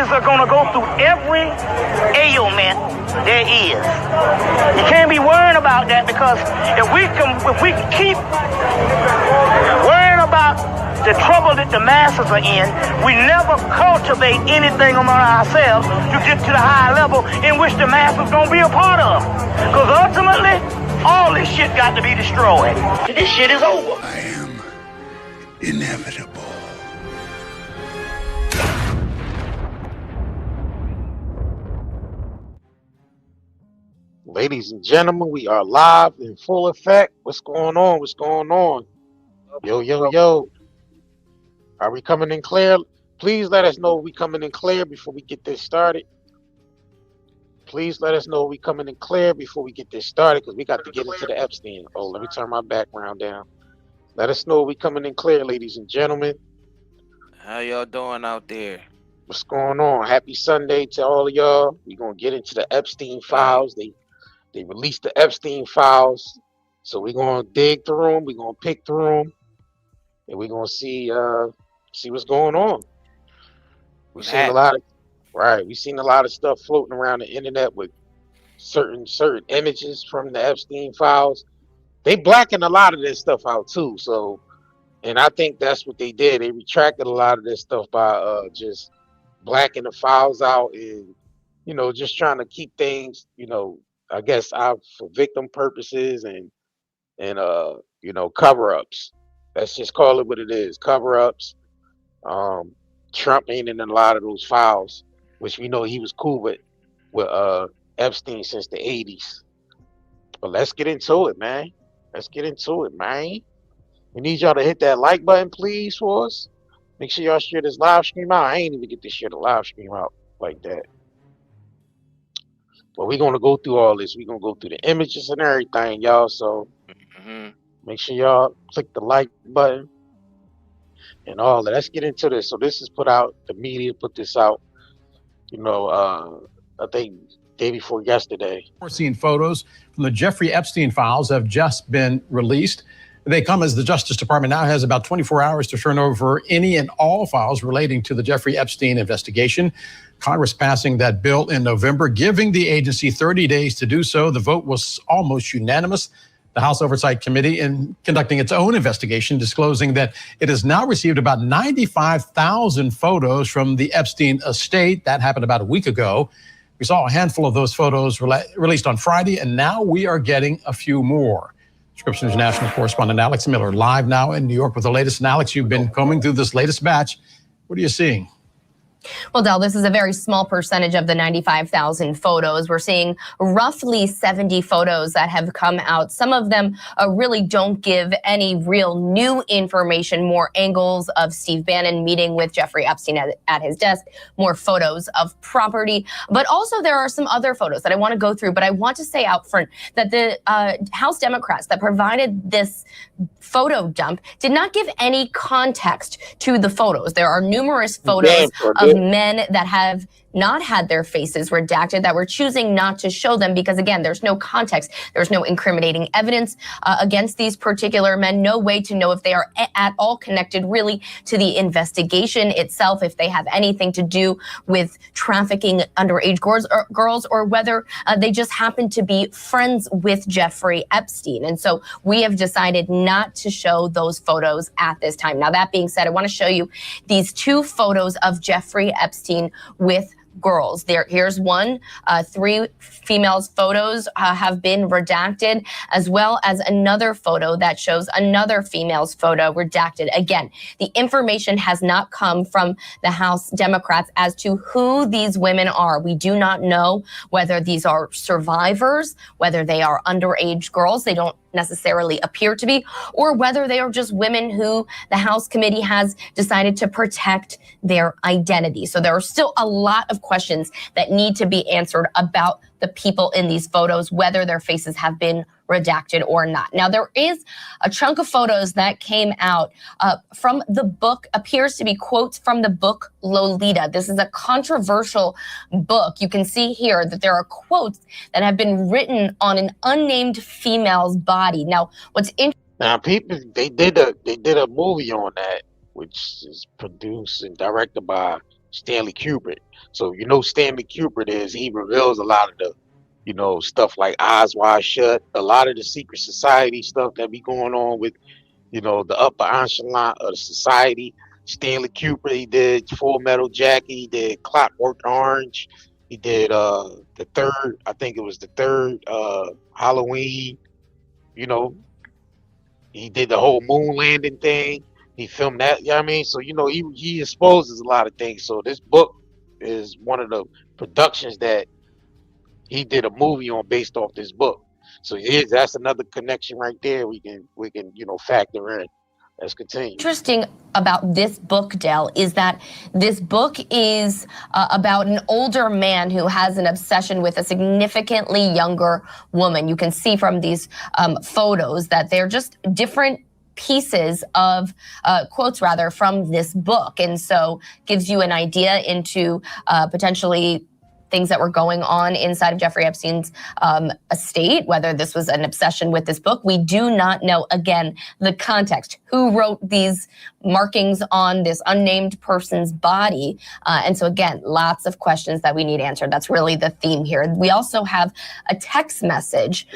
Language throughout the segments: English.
masses are going to go through every ailment there is. You can't be worrying about that, because if we can keep worrying about the trouble that the masses are in, we never cultivate anything among ourselves to get to the high level in which the masses going to be a part of. Because ultimately, all this shit got to be destroyed. This shit is over. I am inevitable. Ladies and gentlemen, we are live in full effect. What's going on? What's going on? Yo, yo, yo. Are we coming in clear? Please let us know we coming in clear before we get this started. Please let us know we coming in clear before we get this started, because we got to get into the Epstein. Oh, let me turn my background down. Let us know we coming in clear, ladies and gentlemen. How y'all doing out there? What's going on? Happy Sunday to all of y'all. We're going to get into the Epstein files. They released the Epstein files. So we're going to dig through them. We're going to pick through them. And we're going to see what's going on. We've seen a lot of stuff floating around the internet with certain images from the Epstein files. They blackened a lot of this stuff out too. So, and I think that's what they did. They retracted a lot of this stuff by just blacking the files out and, just trying to keep things, I guess out for victim purposes and cover-ups. Let's just call it what it is, cover-ups. Trump ain't in a lot of those files, which we know he was cool with Epstein since the 80s. But let's get into it, man. We need y'all to hit that like button, please, for us. Make sure y'all share this live stream out. I ain't even get to share the live stream out like that. But we're going to go through all this. We're going to go through the images and everything, y'all. So make sure y'all click the like button and all that. Let's get into this. So this is put out, the media put this out, I think day before yesterday. We're seeing photos from the Jeffrey Epstein files have just been released. They come as the Justice Department now has about 24 hours to turn over any and all files relating to the Jeffrey Epstein investigation. Congress passing that bill in November, giving the agency 30 days to do so. The vote was almost unanimous. The House Oversight Committee, in conducting its own investigation, disclosing that it has now received about 95,000 photos from the Epstein estate. That happened about a week ago. We saw a handful of those photos released on Friday, and now we are getting a few more. Scripps News national correspondent Alex Miller live now in New York with the latest. And Alex, you've been combing through this latest batch. What are you seeing? Well, Del, this is a very small percentage of the 95,000 photos. We're seeing roughly 70 photos that have come out. Some of them really don't give any real new information, more angles of Steve Bannon meeting with Jeffrey Epstein at his desk, more photos of property. But also there are some other photos that I want to go through. But I want to say out front that the House Democrats that provided this photo dump did not give any context to the photos. There are numerous photos of men that have not had their faces redacted, that we're choosing not to show them because, again, there's no context. There's no incriminating evidence against these particular men, no way to know if they are at all connected really to the investigation itself, if they have anything to do with trafficking underage girls or whether they just happen to be friends with Jeffrey Epstein. And so we have decided not to show those photos at this time. Now, that being said, I want to show you these two photos of Jeffrey Epstein with girls. Here's one. 3 females' photos have been redacted, as well as another photo that shows another female's photo redacted. Again, the information has not come from the House Democrats as to who these women are. We do not know whether these are survivors, whether they are underage girls. They don't necessarily appear to be, or whether they are just women who the House committee has decided to protect their identity. So there are still a lot of questions that need to be answered about the people in these photos, whether their faces have been redacted or not. Now, there is a chunk of photos that came out from the book, appears to be quotes from the book Lolita. This is a controversial book. You can see here that there are quotes that have been written on an unnamed female's body. Now, what's interesting. Now, people, they did a movie on that, which is produced and directed by Stanley Kubrick. So you know Stanley Kubrick is, he reveals a lot of the, you know, stuff like Eyes Wide Shut, a lot of the secret society stuff that be going on with, you know, the upper echelon of the society. Stanley Kubrick, he did Full Metal Jacket, he did Clockwork Orange, he did the third, I think it was the third Halloween, you know, he did the whole moon landing thing. He filmed that, you know what I mean? So, you know, he exposes a lot of things. So this book is one of the productions that he did a movie on based off this book. So that's another connection right there. We can you know, factor in. Let's continue. Interesting about this book, Dell, is that this book is about an older man who has an obsession with a significantly younger woman. You can see from these photos that they're just different pieces of quotes rather from this book, and so gives you an idea into potentially things that were going on inside of Jeffrey Epstein's estate, whether this was an obsession with this book. We do not know, again, the context, who wrote these markings on this unnamed person's body. And so again, lots of questions that we need answered. That's really the theme here. We also have a text message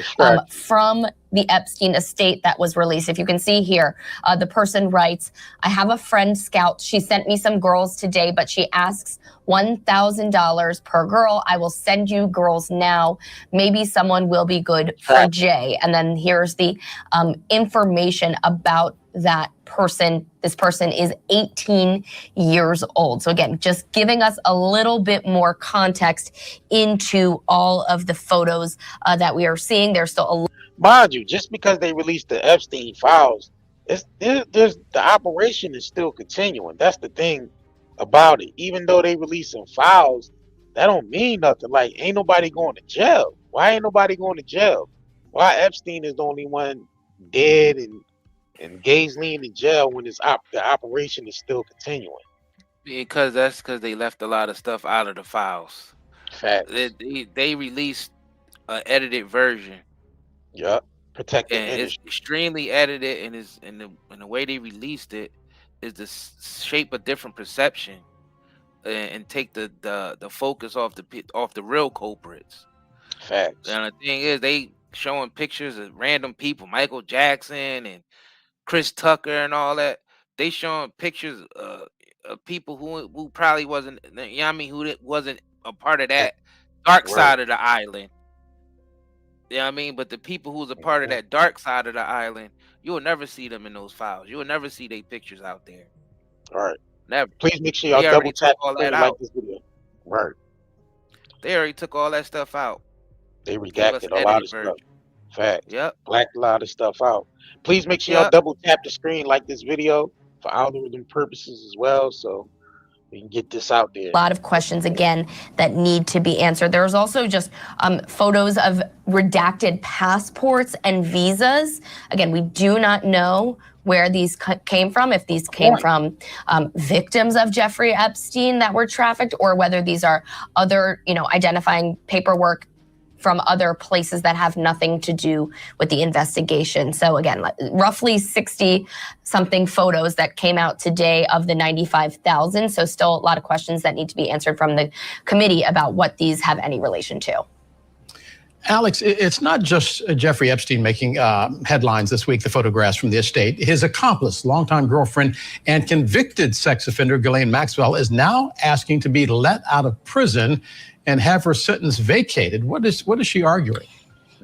from the Epstein estate that was released. If you can see here, the person writes, "I have a friend, Scout. She sent me some girls today, but she asks $1,000 per girl. I will send you girls now. Maybe someone will be good for Jay." And then here's the information about that person. This person is 18 years old. So again, just giving us a little bit more context into all of the photos that we are seeing. There's still a Mind you, just because they released the Epstein files, there's the operation is still continuing. That's the thing about it. Even though they releasing files, that don't mean nothing. Like, ain't nobody going to jail. Why ain't nobody going to jail? Why Epstein is the only one dead and Gaisley in jail when the operation is still continuing? Because they left a lot of stuff out of the files. Facts. They released an edited version. Yep. Protecting And it's extremely edited, and is and the way they released it is to shape a different perception and take the focus off the real culprits. Facts. And the thing is, they showing pictures of random people, Michael Jackson and Chris Tucker and all that. They showing pictures of people who probably wasn't, you know what I mean, who wasn't a part of that dark side of the island. You know what I mean? But the people who's a part of that dark side of the island, you will never see them in those files. You will never see their pictures out there. All right. Never. Please make sure y'all double tap all that out. Like this video. Right. They already took all that stuff out. They redacted a lot of stuff. Fact. Yep. Blacked a lot of stuff out. Please make sure y'all double tap the screen, like this video for algorithm purposes as well, so we can get this out there. A lot of questions, again, that need to be answered. There's also just photos of redacted passports and visas. Again, we do not know where these came from, if these came from victims of Jeffrey Epstein that were trafficked, or whether these are other, identifying paperwork from other places that have nothing to do with the investigation. So again, roughly 60-something photos that came out today of the 95,000. So still a lot of questions that need to be answered from the committee about what these have any relation to. Alex, it's not just Jeffrey Epstein making headlines this week, the photographs from the estate. His accomplice, longtime girlfriend, and convicted sex offender Ghislaine Maxwell is now asking to be let out of prison and have her sentence vacated. What is she arguing?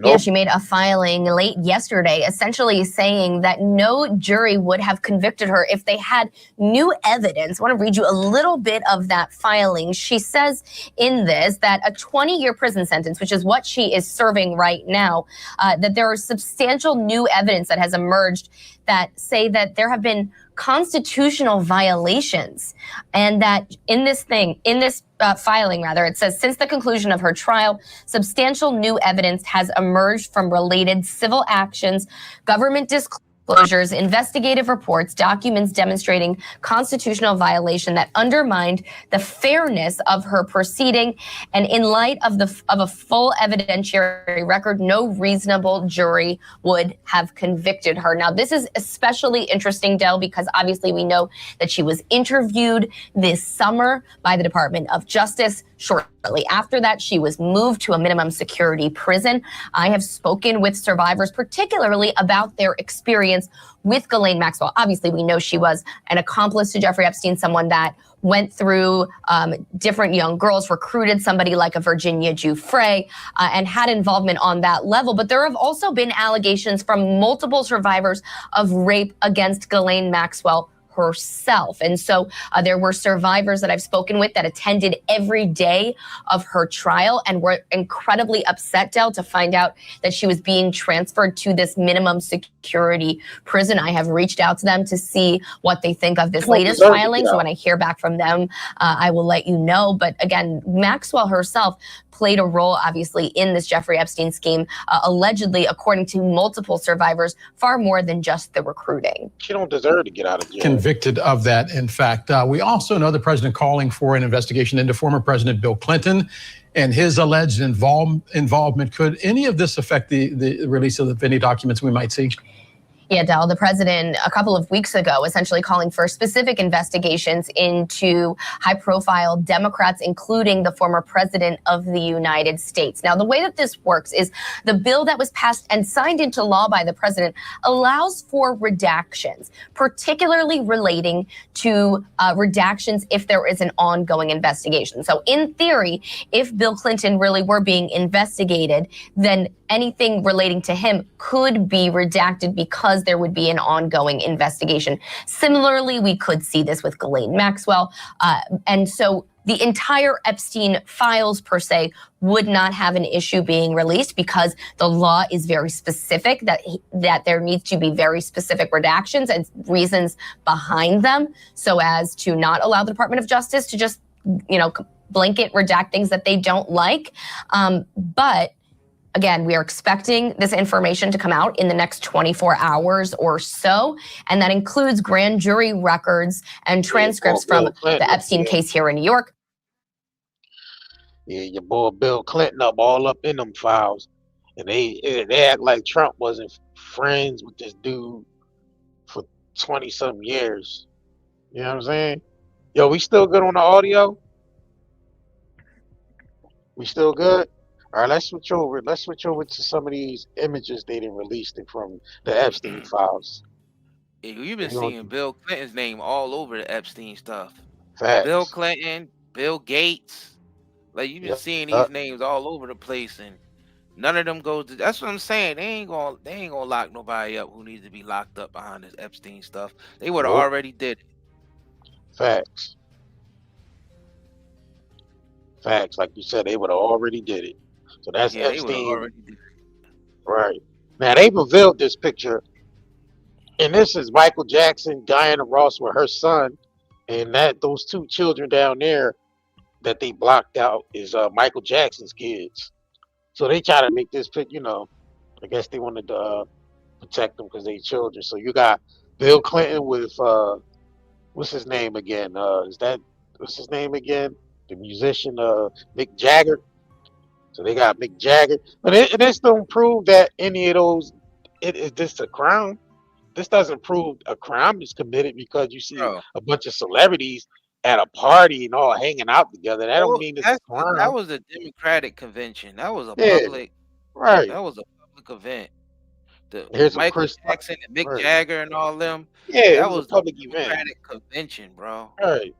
Yeah, she made a filing late yesterday, essentially saying that no jury would have convicted her if they had new evidence. I want to read you a little bit of that filing. She says in this that a 20-year prison sentence, which is what she is serving right now, that there is substantial new evidence that has emerged that say that there have been constitutional violations, and that in this filing, it says, since the conclusion of her trial, substantial new evidence has emerged from related civil actions, government disclosures, investigative reports, documents demonstrating constitutional violation that undermined the fairness of her proceeding. And in light of a full evidentiary record, no reasonable jury would have convicted her. Now, this is especially interesting, Del, because obviously we know that she was interviewed this summer by the Department of Justice. Shortly after that, she was moved to a minimum security prison. I have spoken with survivors, particularly about their experience with Ghislaine Maxwell. Obviously, we know she was an accomplice to Jeffrey Epstein, someone that went through different young girls, recruited somebody like a Virginia Giuffre, and had involvement on that level. But there have also been allegations from multiple survivors of rape against Ghislaine Maxwell herself. And so there were survivors that I've spoken with that attended every day of her trial and were incredibly upset, Del, to find out that she was being transferred to this minimum security prison. I have reached out to them to see what they think of this latest filing. So when I hear back from them, I will let you know. But again, Maxwell herself played a role, obviously, in this Jeffrey Epstein scheme, allegedly, according to multiple survivors, far more than just the recruiting. She don't deserve to get out of jail. Convicted of that, in fact. We also know the president calling for an investigation into former President Bill Clinton and his alleged involvement. Could any of this affect the release of any documents we might see? Yeah, Del, the president a couple of weeks ago essentially calling for specific investigations into high-profile Democrats, including the former president of the United States. Now, the way that this works is the bill that was passed and signed into law by the president allows for redactions, particularly relating to redactions if there is an ongoing investigation. So in theory, if Bill Clinton really were being investigated, then anything relating to him could be redacted because there would be an ongoing investigation. Similarly, we could see this with Ghislaine Maxwell. And so the entire Epstein files, per se, would not have an issue being released because the law is very specific that there needs to be very specific redactions and reasons behind them so as to not allow the Department of Justice to just, blanket redact things that they don't like. But again, we are expecting this information to come out in the next 24 hours or so, and that includes grand jury records and transcripts from the Epstein case here in New York. Yeah, your boy Bill Clinton all up in them files, and they act like Trump wasn't friends with this dude for 20-something years. You know what I'm saying? Yo, we still good on the audio? We still good? All right, let's switch over. Let's switch over to some of these images they didn't release from the Epstein files. Yeah, you've been seeing Bill Clinton's name all over the Epstein stuff. Facts. Bill Clinton, Bill Gates. Like you've been seeing these names all over the place, and none of them go to. That's what I'm saying. They ain't gonna lock nobody up who needs to be locked up behind this Epstein stuff. They would have already did it. Facts. Facts, like you said, they would have already did it. So that's Epstein. Right. Now they revealed this picture, and this is Michael Jackson, Diana Ross with her son, and those two children down there that they blocked out is Michael Jackson's kids. So they try to make this picture, I guess they wanted to protect them because they children. So you got Bill Clinton with what's his name again? What's his name again? The musician Mick Jagger. So they got Mick Jagger, but this don't prove that any of those. Is this a crime? This doesn't prove a crime is committed because you see a bunch of celebrities at a party and all hanging out together. That don't mean it's a crime. That was a Democratic convention. That was a public. Right. That was a public event. Here's Michael Jackson and Mick Jagger and all them. Yeah, that was a public Democratic convention, bro. Right.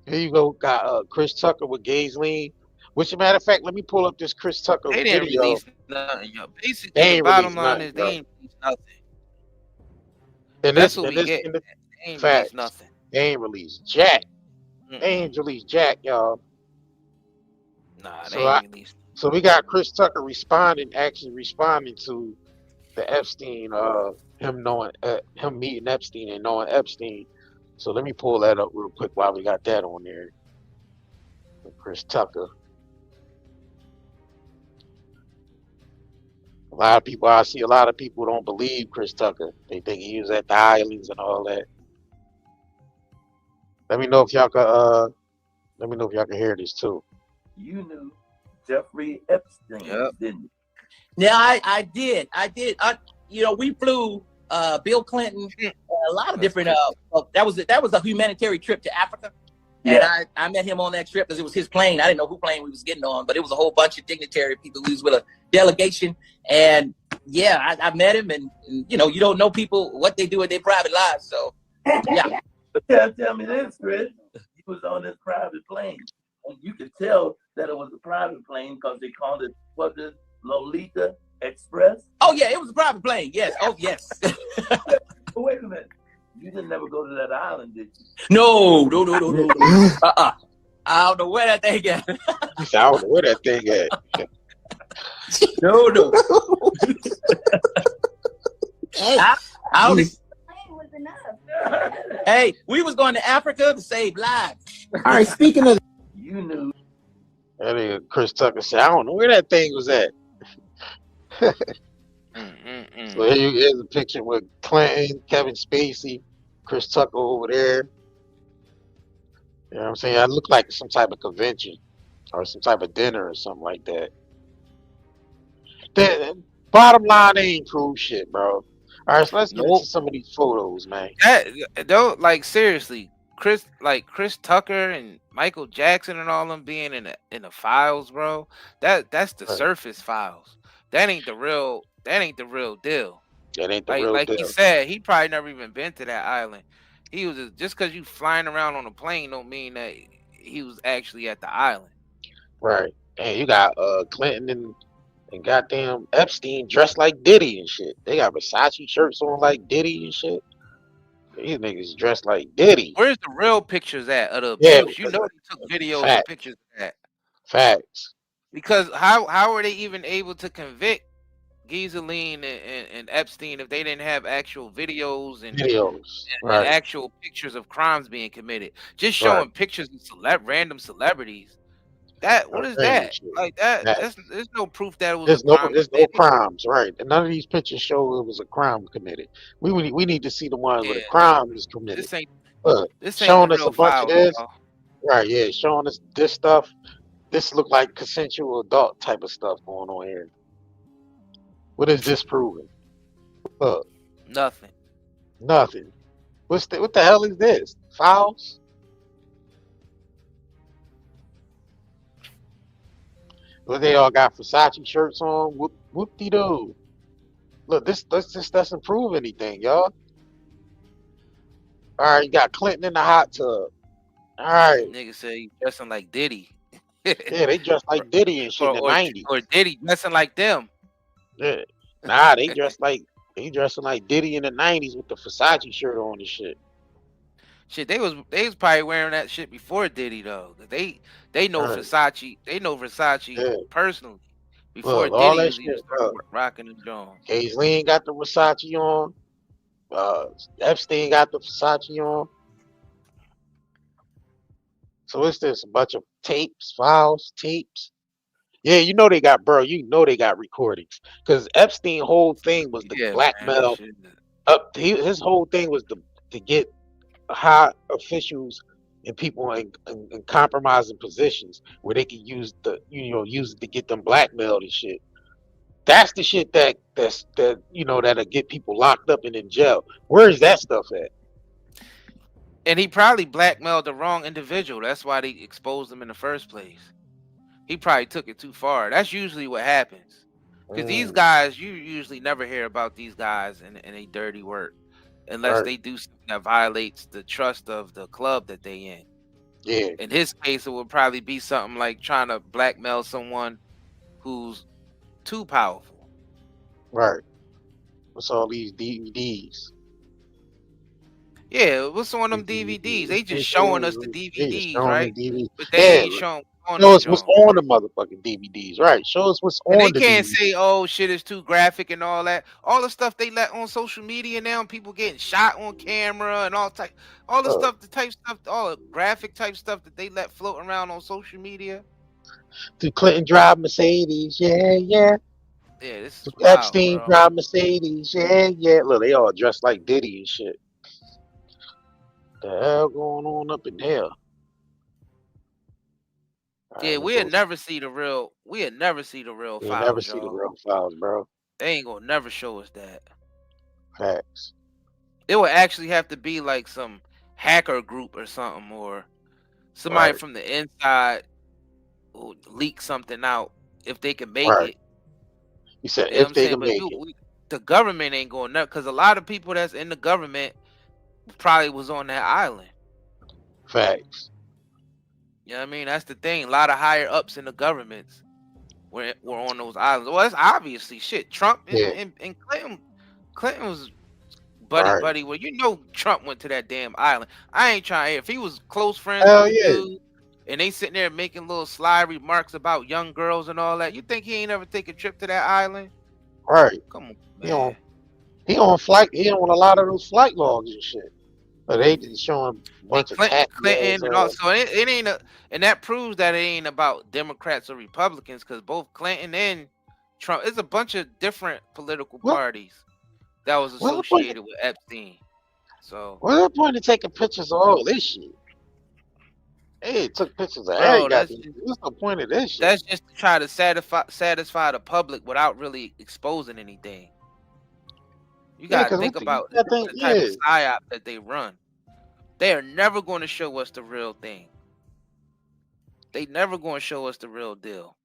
Here you go. Got Chris Tucker with Ghislaine. Which, as a matter of fact, let me pull up this Chris Tucker video. They didn't release nothing, yo. Basically, the bottom line is they ain't released nothing. And that's what we get. They ain't released nothing. They ain't released jack. They ain't released jack, y'all. Nah, they ain't released. So we got Chris Tucker actually responding to the Epstein, him meeting Epstein and knowing Epstein. So let me pull that up real quick while we got that on there. Chris Tucker. lot of people, I see a lot of people don't believe Chris Tucker. They think he was at the islands and all that. Let me know if y'all can hear this too. You knew Jeffrey Epstein, Yep. didn't you? Yeah, I did. We flew Bill Clinton, a lot of different. That was a humanitarian trip to Africa, and I met him on that trip because it was his plane. I didn't know who plane we was getting on, but it was a whole bunch of dignitary people. We was with a delegation, and yeah, I met him, and you don't know people what they do in their private lives, so yeah. But tell me this, Chris. He was on this private plane, and you could tell that it was a private plane because they called it Lolita Express. Oh yeah, it was a private plane. Yes. Oh yes. But wait a minute. You didn't never go to that island, did you? No. I don't know where that thing at. I don't know where that thing at. No. I only. Hey, we was going to Africa to save lives. All right, speaking of, You knew. That nigga Chris Tucker said, I don't know where that thing was at. So here's a picture with Clinton, Kevin Spacey, Chris Tucker over there. You know what I'm saying? I look like some type of convention or some type of dinner or something like that. Bottom line, they ain't prove shit, bro. All right, so let's get into some of these photos, man. Like seriously, Chris Tucker and Michael Jackson and all them being in the files, bro. That's the surface files. That ain't the real deal. That ain't the real deal. Like he said, he probably never even been to that island. He was just because you flying around on a plane don't mean that he was actually at the island. Right. And you got Clinton and goddamn Epstein dressed like Diddy and shit. They got Versace shirts on like Diddy and shit. These niggas dressed like Diddy. Where's the real pictures at of the abuse? You know they took videos and pictures of that. Facts. Because how are they even able to convict Ghislaine and Epstein if they didn't have actual videos and actual pictures of crimes being committed? Just showing pictures of random celebrities. What is that? Like there's no proof that it was there's no crimes, right? And none of these pictures show it was a crime committed. We need to see the ones where the crime is committed. This ain't showing us a bunch of this. Right, yeah, showing us this stuff. This look like consensual adult type of stuff going on here. What is this proving? Nothing. What the hell is this? Files? Well, they all got Versace shirts on. Whoop-de-doo. Look, this just doesn't prove anything, y'all. All right, you got Clinton in the hot tub. All right. Nigga say he dressing like Diddy. Yeah, they dressed like Diddy and shit in the 90s. Or Diddy dressing like them. Yeah. Nah, they dressing like Diddy in the 90s with the Versace shirt on and shit. Shit, they was probably wearing that shit before Diddy though. They know Versace. They know Versace personally before Diddy was even rocking them Jones. Ghislaine got the Versace on. Epstein got the Versace on. So what's this? A bunch of files. Yeah, you know they got recordings because Epstein whole thing was the blackmail. His whole thing was to get high officials and people in compromising positions where they can use it to get them blackmailed and shit. That's the shit that'll get people locked up and in jail. Where is that stuff at? And he probably blackmailed the wrong individual. That's why they exposed him in the first place. He probably took it too far. That's usually what happens. Because these guys, you usually never hear about these guys and they dirty work unless they do something that violates the trust of the club that they in. Yeah. In his case, it would probably be something like trying to blackmail someone who's too powerful. Right. What's all these DVDs? Yeah, what's on them DVDs? They just showing us the DVDs, right? But they ain't showing. Show us what's on the motherfucking DVDs, right? Show us what's on. They can't say, "Oh, shit is too graphic" and all that. All the stuff they let on social media now, people getting shot on camera and all the stuff, all the graphic type stuff that they let float around on social media. Did Clinton drive Mercedes? Yeah. Yeah, this is wild, Epstein bro. drive Mercedes. Yeah, yeah. Look, they all dressed like Diddy and shit. The hell going on up in there? All Yeah, right, let's go. we'll never see the real You never files, see the y'all. real files, bro. They ain't gonna never show us that. Facts. It would actually have to be like some hacker group or something, or somebody Right, from the inside who leak something out if they can make right. it. He said You know what if I'm they saying? can But make it. the government ain't going to, because a lot of people that's in the government probably was on that island. Facts. You know what I mean? That's the thing. A lot of higher ups in the governments were on those islands. Well, that's obviously shit. Trump Yeah. and Clinton was buddy Right. buddy. Well, you know Trump went to that damn island. I ain't trying. If he was close friends with Hell the yeah. dude, and they sitting there making little sly remarks about young girls and all that, you think he ain't ever take a trip to that island? Right. Come on, He on man. he on flight. He on a lot of those flight logs and shit. But they just showing a And bunch of tacky ass. Clinton, and also it ain't and that proves that it ain't about Democrats or Republicans, because both Clinton and Trump, it's a bunch of different political What? parties that was What's the point? associated with Epstein. So, What's the point of taking pictures of all this shit? Hey, took pictures of every bro, goddamn. What's the point of this shit? that's just to try to satisfy the public without really exposing anything. You Yeah, gotta because think what about that thing? the type of Yeah. psyop that they run. They are never going to show us the real thing. They never going to show us the real deal.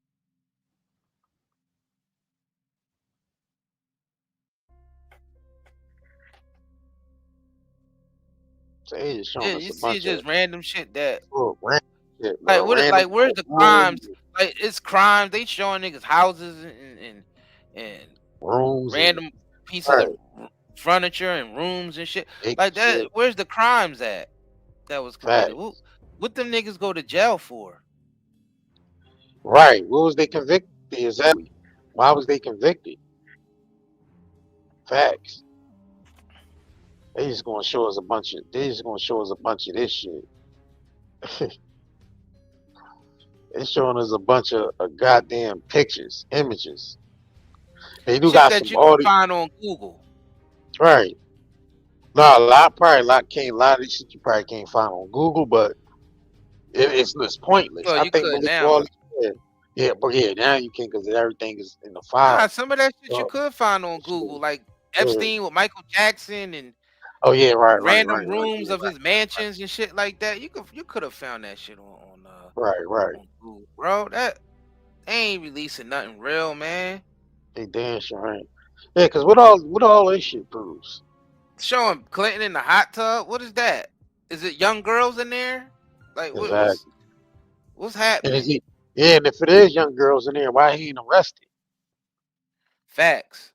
So they just Yeah, showing us you a see, it's bunch of just random shit that random shit, like bro. what Random like where's the rooms, crimes? Like it's crimes. They showing niggas houses and rooms and random pieces of right, furniture and rooms and shit big like that. shit. Where's the crimes at that was committed? Fact. What them niggas go to jail for? Right. What was they convicted? Exactly. Why was they convicted? Facts. They just gonna show us a bunch of. They just gonna show us a bunch of this shit. They showing us a bunch of goddamn pictures, images. They do Shit got that some you can audio. find on Google. Right. No, a lot of this shit you probably can't find on Google, but it's pointless. Well, I you think could believe all now. this shit. Yeah, but yeah, now you can because everything is in the Nah, files. some of that shit you So, could find on shit. Google, like Yeah. Epstein with Michael Jackson and Oh yeah, random rooms yeah, of his mansions and shit like that. You could have found that shit right. on Google, bro. That they ain't releasing nothing real, man. They damn sure ain't. Yeah, because what all this shit proves? Showing Clinton in the hot tub. What is that? Is it young girls in there? Like Exactly. what's And is happening? he? Yeah, and if it is young girls in there, why he ain't arrested? Facts.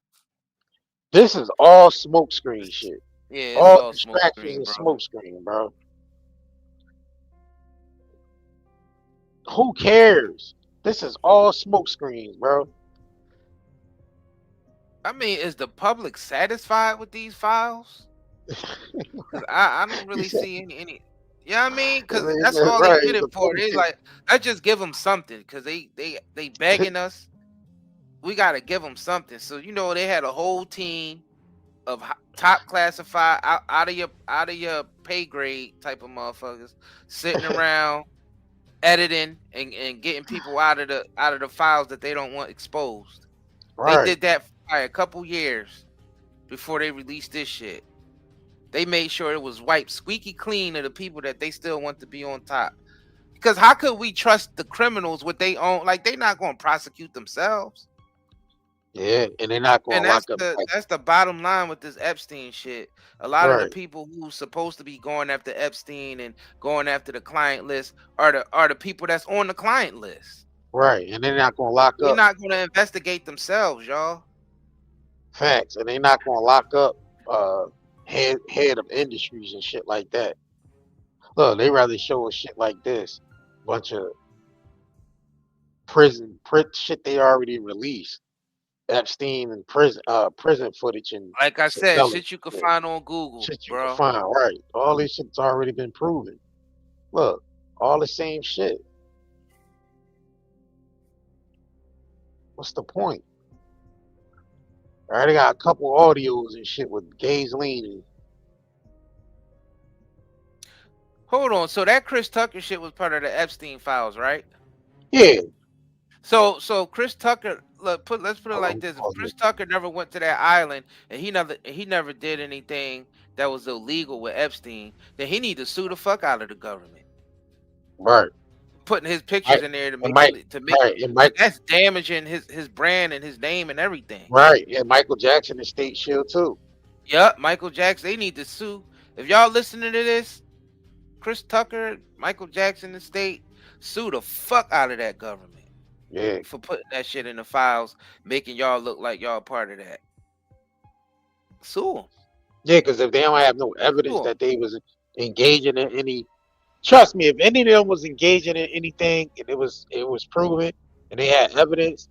This is all smoke screen shit. Yeah, it's All all smoke distractions screen, and bro. smoke screen, bro. Who cares? This is all smoke screens, bro. I mean, is the public satisfied with these files? Cause I don't He really said, see any. You know what I mean? he Cause that's all they right, did it the for. public They like, I just give them something. Cause they begging us. We gotta give them something. So you know they had a whole team of top classified out of your pay grade type of motherfuckers sitting around editing and getting people out of the files that they don't want exposed. They right. did that for a couple years before they released this shit. They made sure it was wiped squeaky clean of the people that they still want to be on top. Because how could we trust the criminals with they own? Like they not going to prosecute themselves. Yeah, and they're not And gonna lock up like that's the bottom line with this Epstein shit. A lot of the right, people who's supposed to be going after Epstein and going after the client list are the people that's on the client list. right, and they're not gonna lock They're up not going to investigate themselves, y'all. facts, and they're not gonna lock up uh head of industries and shit like that. Look, they rather show us shit like this, bunch of shit they already released. Epstein and prison footage and Like I said, surveillance shit you could shit. find on Google, Shit you can bro. find, right? All this shit's already been proven. Look, all the same shit. What's the point? I already got a couple audios and shit with gays leaning. Hold on. So that Chris Tucker shit was part of the Epstein files, right? Yeah. So Chris Tucker, look, let's put it like this: if Oh, Chris Tucker never went to that island and he never did anything that was illegal with Epstein, then he need to sue the fuck out of the government. right. Putting his pictures in there to And make Mike, it right, and like Mike, that's damaging his brand and his name and everything. right, and Michael Jackson is State Shield too. Yup, Michael Jackson, they need to sue. If y'all listening to this, Chris Tucker, Michael Jackson, the state, sue the fuck out of that government. Yeah, For putting that shit in the files, making y'all look like y'all part of that. Sue 'em. yeah, because if they don't have no evidence Sue 'em. that they was engaging in any, trust me, if any of them was engaging in anything and it was proven and they had evidence,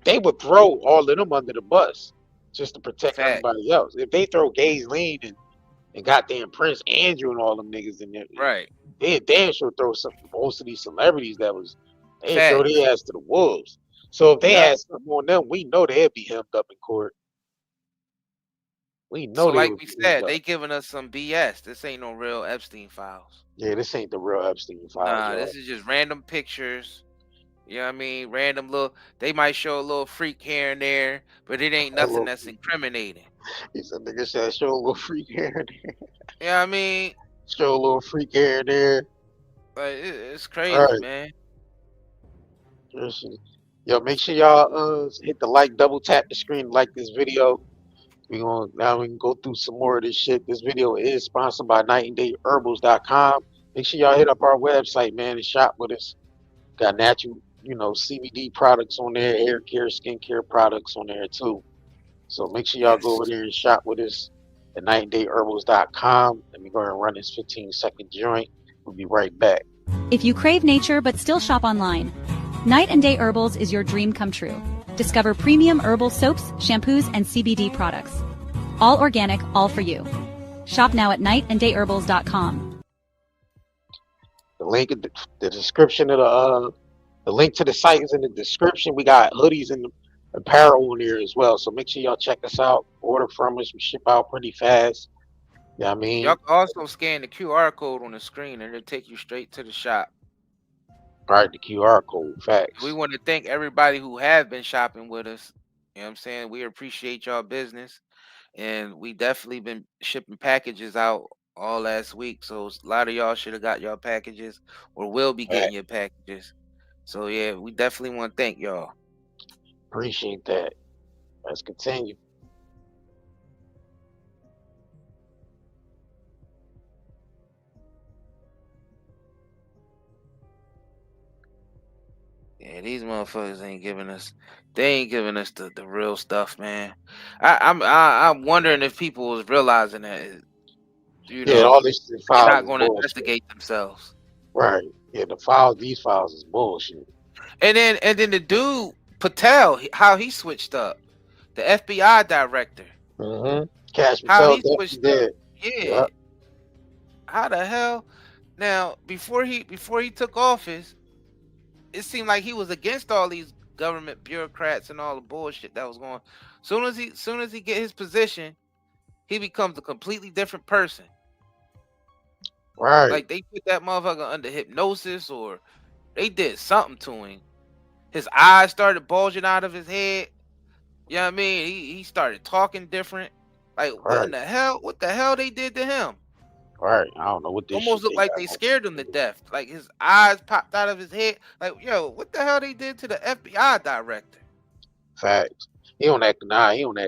they would throw all of them under the bus just to protect Fact. everybody else. If they throw Gays Lean and goddamn Prince Andrew and all them niggas in there, Right. they damn sure throw most of these celebrities that was they Fact. throw their ass to the wolves. So if they Yup. had something on them, we know they'd be hemmed up in court. We know So they like would we be said, hemmed up. they giving us some BS. This ain't no real Epstein files. Yeah, this ain't the real Epstein files. Nah, y'all. this is just random pictures. You know what I mean? Random little. They might show a little freak here and there, but it ain't nothing that's incriminating. He said, nigga said, show a little freak here and there. You know what I mean? Show a little freak here and there. Like it's crazy, Right. man. Yo, make sure y'all hit the like, double tap the screen, like this video. We can go through some more of this shit. This video is sponsored by nightanddayherbals.com. Make sure y'all hit up our website, man, and shop with us. Got natural, CBD products on there, hair care, skincare products on there too. So make sure y'all go over there and shop with us at nightanddayherbals.com. Let me go ahead and run this 15-second joint. We'll be right back. If you crave nature but still shop online, Night and Day Herbals is your dream come true. Discover premium herbal soaps, shampoos, and CBD products. All organic, all for you. Shop now at nightanddayherbals.com. The link in the description of the link to the site is in the description. We got hoodies and apparel on there as well. So make sure y'all check us out. Order from us. We ship out pretty fast. You know what I mean? Y'all can also scan the QR code on the screen and it'll take you straight to the shop. Right, the QR code. Facts. We want to thank everybody who have been shopping with us. You know what I'm saying? We appreciate y'all business. And we definitely been shipping packages out all last week. So a lot of y'all should have got y'all packages or will be getting your packages. So yeah, we definitely want to thank y'all. Appreciate that. Let's continue. Yeah, these motherfuckers ain't giving us. They ain't giving us the real stuff, man. I'm wondering if people was realizing that, All this they're files not is going to bullshit. investigate themselves. Right. Yeah, these files is bullshit. And then the dude Patel, how he switched up, the FBI director. Cash How Patel he switched up. Yeah. Yep. How the hell? Now before he took office, it seemed like he was against all these government bureaucrats and all the bullshit that was going. Soon as he get his position, he becomes a completely different person. Right. Like they put that motherfucker under hypnosis or they did something to him. His eyes started bulging out of his head. You know what I mean? He started talking different. Like what in the hell? What the hell they did to him? Right. I don't know what this Almost shit looked like they scared him to death. Like his eyes popped out of his head. Like, yo, what the hell they did to the FBI director? Facts. He on that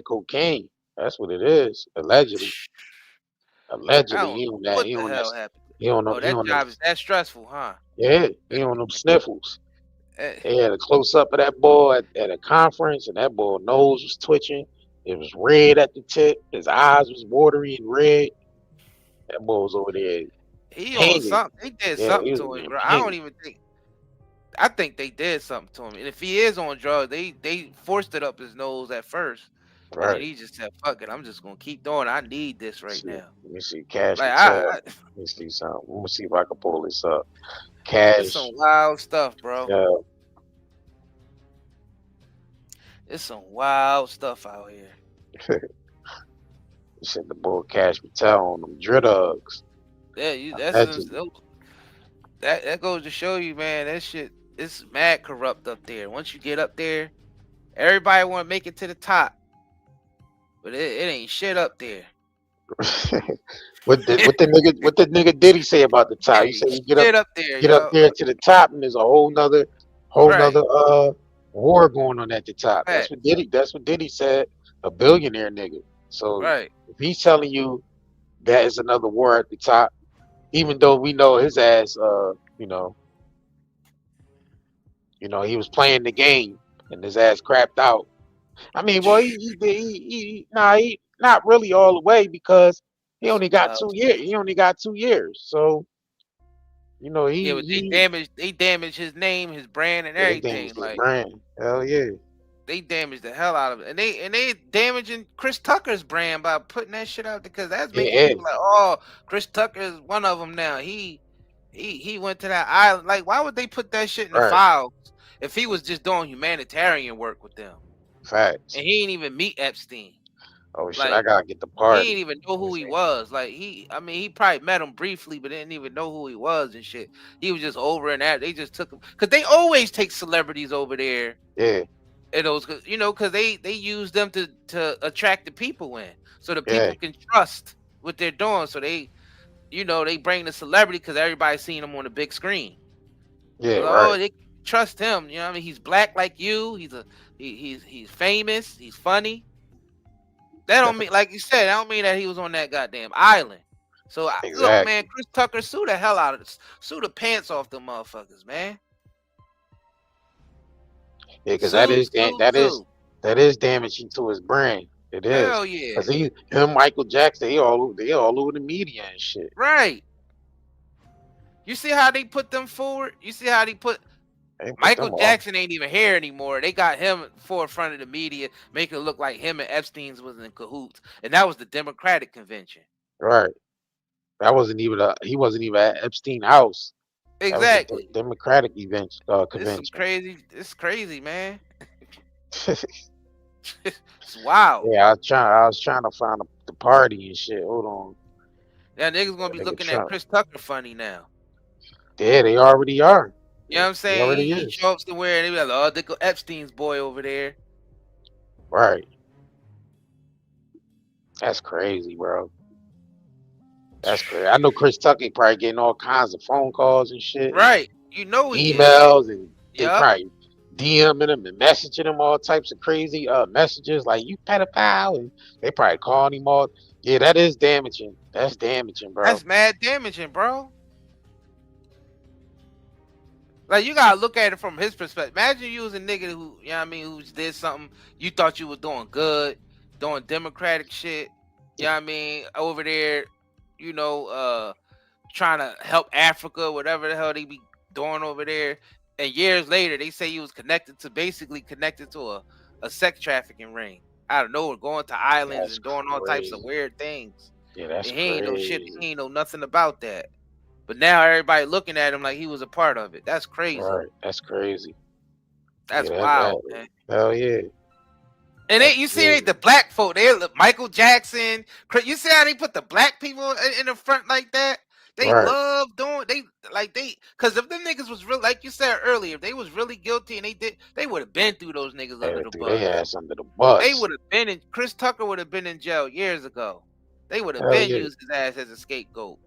cocaine. That's what it is. Allegedly. He on that. What He the on hell that. happened? He on Oh, that job is that stressful, huh? Yeah, he on them sniffles. They had a close up of that boy at a conference, and that boy nose was twitching. It was red at the tip. His eyes was watery and red. That boy was over there. He on something. They did something to him, bro. I think they did something to him. And if he is on drugs, they forced it up his nose at first. Right. And then he just said, fuck it, I'm just gonna keep doing it. I need this right now. Let me see Cash. Like, Let me see something. Let me see if I can pull this up. Cash. It's some wild stuff, bro. Yeah. It's some wild stuff out here. He said the boy Cash Patel on them drugs. Yeah, Allegedly. that goes to show you, man. That shit, it's mad corrupt up there. Once you get up there, everybody want to make it to the top, but it ain't shit up there. What the nigga Diddy say about the top? It He ain't said you shit up there, get up yo. there to the top and there's a whole nother Right, war going on at the top. right, That's what Diddy said, a billionaire nigga. So right. if he's telling you that is another war at the top, even though we know his ass he was playing the game and his ass crapped out. I mean, well, he not really all the way because he only got Uh, 2 years. He only got 2 years. So, yeah, but they damaged his name, his brand, and they everything. damaged his Like brand. Hell yeah. they damaged the hell out of it, and they damaging Chris Tucker's brand by putting that shit out because that's making Yeah, people like, oh, Chris Tucker is one of them now. He went to that island. Like, why would they put that shit in the right. files if he was just doing humanitarian work with them Facts. and he ain't even meet Epstein? Oh shit, I Like, gotta get the he party. ain't even know who he was. Like, I mean, he probably met him briefly, but didn't even know who he was and shit. He was just over in that. They just took him because they always take celebrities over there. Yeah, And those, because they use them to attract the people in, so the yeah, people can trust what they're doing. So they bring the celebrity because everybody's seeing him on the big screen. yeah, So, right. they trust him. You know what I mean? He's black like you. He's famous. He's funny. That don't mean, like you said, that don't mean that he was on that goddamn island. So look, man, Exactly. Chris Tucker, sue the hell out of this. Sue the pants off them motherfuckers, man. Yeah, because Sue, sue, sue. that is damaging to his brand. It is. Hell yeah. Cause him, Michael Jackson, they all over the media and shit. Right. You see how they put them forward? You see how they put They put Michael them off. Jackson ain't even here anymore. They got him forefront of the media, making it look like him and Epstein's was in cahoots. And that was the Democratic convention. Right. He wasn't even at Epstein house. That was a Exactly. Democratic event This some convention. crazy. It's crazy, man. It's wild. Yeah, I was trying to find the party and shit. Hold on. Now niggas gonna be Nigga looking at Trump. Chris Tucker funny now. Yeah, they already are. You know what I'm He saying? already He is. show up somewhere and they be like, oh, they go Epstein's boy over there. Right. That's crazy, bro. That's crazy. I know Chris Tucker probably getting all kinds of phone calls and shit, and Right. You know he is. emails, and they Yup. probably DMing him and messaging him all types of crazy messages like you pedophile, and they probably calling him all. Yeah, that is damaging. That's damaging, bro. That's mad damaging, bro. Like, you gotta look at it from his perspective. Imagine you was a nigga who, you know what I mean, who did something you thought you was doing good, doing democratic shit, you know what I mean, over there, trying to help Africa, whatever the hell they be doing over there. And years later, they say he was basically connected to a sex trafficking ring. Out of nowhere, going to islands That's and doing all types of crazy. weird things. Yeah, that's And he ain't know shit. crazy. He ain't know nothing about that. But now everybody looking at him like he was a part of it. That's crazy. Right. That's crazy. That's Yeah, wild, man. hell yeah. And That's you see crazy. the black folk, they look Michael Jackson. You see how they put the black people in the front like that? They Right. love doing because if them niggas was real, like you said earlier, if they was really guilty and they would have been through those niggas They under would the threw bus. their ass under the bus. They would have been in. Chris Tucker would have been in jail years ago. They would have Hell been yeah. used his ass as a scapegoat.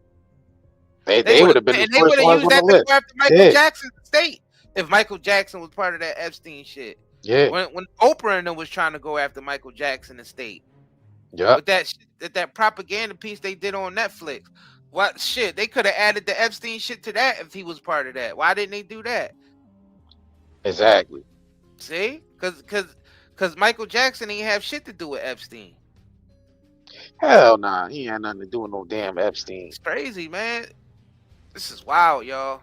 They would have been the And they first would have ones used on the that to list. go after Michael Yeah. Jackson's estate if Michael Jackson was part of that Epstein shit. Yeah. When Oprah and them was trying to go after Michael Jackson estate. Yeah. With that propaganda piece they did on Netflix. What shit? They could have added the Epstein shit to that if he was part of that. Why didn't they do that? Exactly. See? Cause Michael Jackson ain't have shit to do with Epstein. Hell nah. He ain't nothing to do with no damn Epstein. It's crazy, man. This is wild, y'all.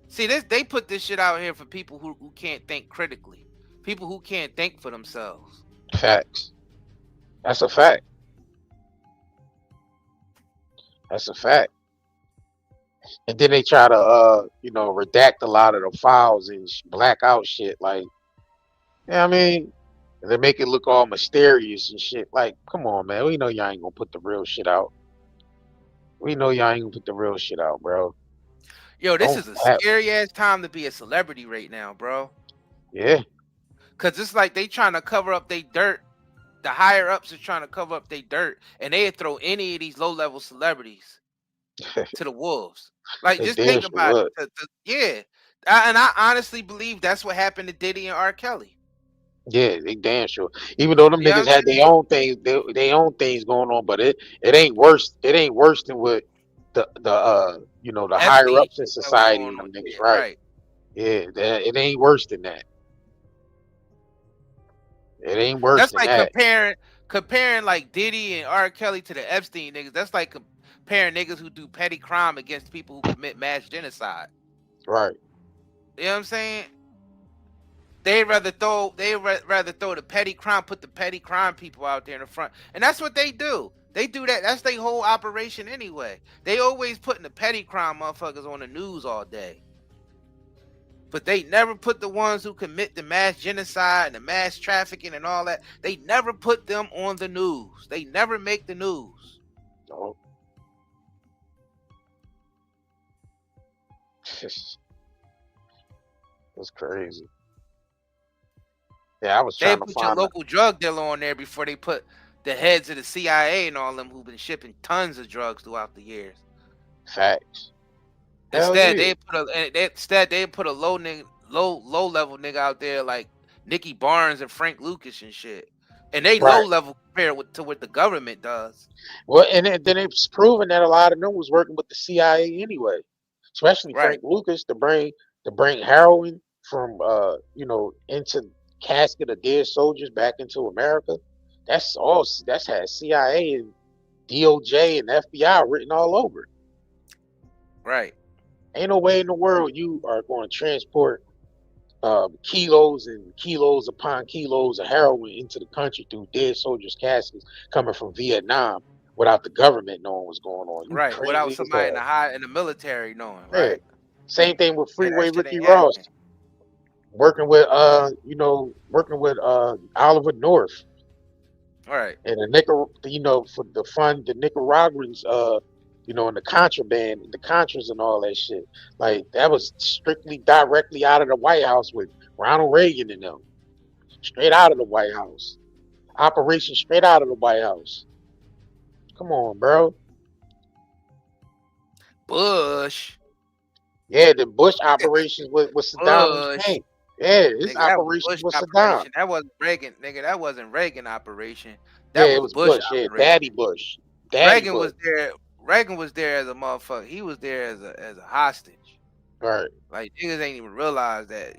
See, they put this shit out here for people who can't think critically. People who can't think for themselves. Facts. That's a fact. That's a fact. And then they try to redact a lot of the files and black out shit. Like, yeah, I mean, And they make it look all mysterious and shit. Like, come on, man. We know y'all ain't gonna put the real shit out. We know y'all ain't gonna put the real shit out, bro. Yo, this Don't is a have, scary ass time to be a celebrity right now, bro. yeah. Cause it's like they trying to cover up they dirt. The higher ups are trying to cover up their dirt, and they throw any of these low level celebrities to the wolves. Like, They just damn think sure about would. it. Yeah, and I honestly believe that's what happened to Diddy and R. Kelly. Yeah, they damn sure. Even though them You know niggas what I'm had their saying? own things, they own things going on, but it ain't worse. It ain't worse than what the higher Epstein ups in that was society going and on. them niggas, Yeah, right? right. Yeah, it ain't worse than that. It ain't worse That's than like that. comparing like Diddy and R. Kelly to the Epstein niggas. That's like comparing niggas who do petty crime against people who commit mass genocide. Right. You know what I'm saying? Rather throw the petty crime, put the petty crime people out there in the front, and that's what they do. They do that. That's their whole operation anyway. They always putting the petty crime motherfuckers on the news all day, but they never put the ones who commit the mass genocide and the mass trafficking and all that. They never put them on the news. They never make the news. No. That's crazy. Yeah, I was They trying to put your find local drug dealer on there before they put the heads of the CIA and all them who've been shipping tons of drugs throughout the years. facts. Hell Instead, yeah. they put a low level nigga out there like Nicky Barnes and Frank Lucas and shit, and they low Right. level compared to what the government does. Well, and then it's proven that a lot of them was working with the CIA anyway, especially Right, Frank Lucas to bring heroin from into casket of dead soldiers back into America. That's had CIA and DOJ and FBI written all over it. right. Ain't no way in the world you are going to transport kilos and kilos upon kilos of heroin into the country through dead soldiers' caskets coming from Vietnam without the government knowing what's going on. You Right. Without crazy as somebody hell. in the military knowing, Yeah. right? Same thing with Yeah, that Freeway shit Ricky ain't Ross happening. working with Oliver North Right. and for the fund the Nicaraguans and the contraband, the Contras and all that shit. Like that was strictly directly out of the White House with Ronald Reagan and them. Straight out of the White House. Operation straight out of the White House. Come on, bro. Bush. Yeah, the Bush operations with Saddam Bush. Hussein. Yeah, his Nigga, that was operations Bush with Saddam. operation. That wasn't Reagan, nigga. That wasn't Reagan operation. Yeah, That it was was Bush Bush. Yeah, operation. Daddy Bush. Daddy Reagan Bush. was there. Reagan was there as a motherfucker. He was there as a hostage. Right. Like, niggas ain't even realize that.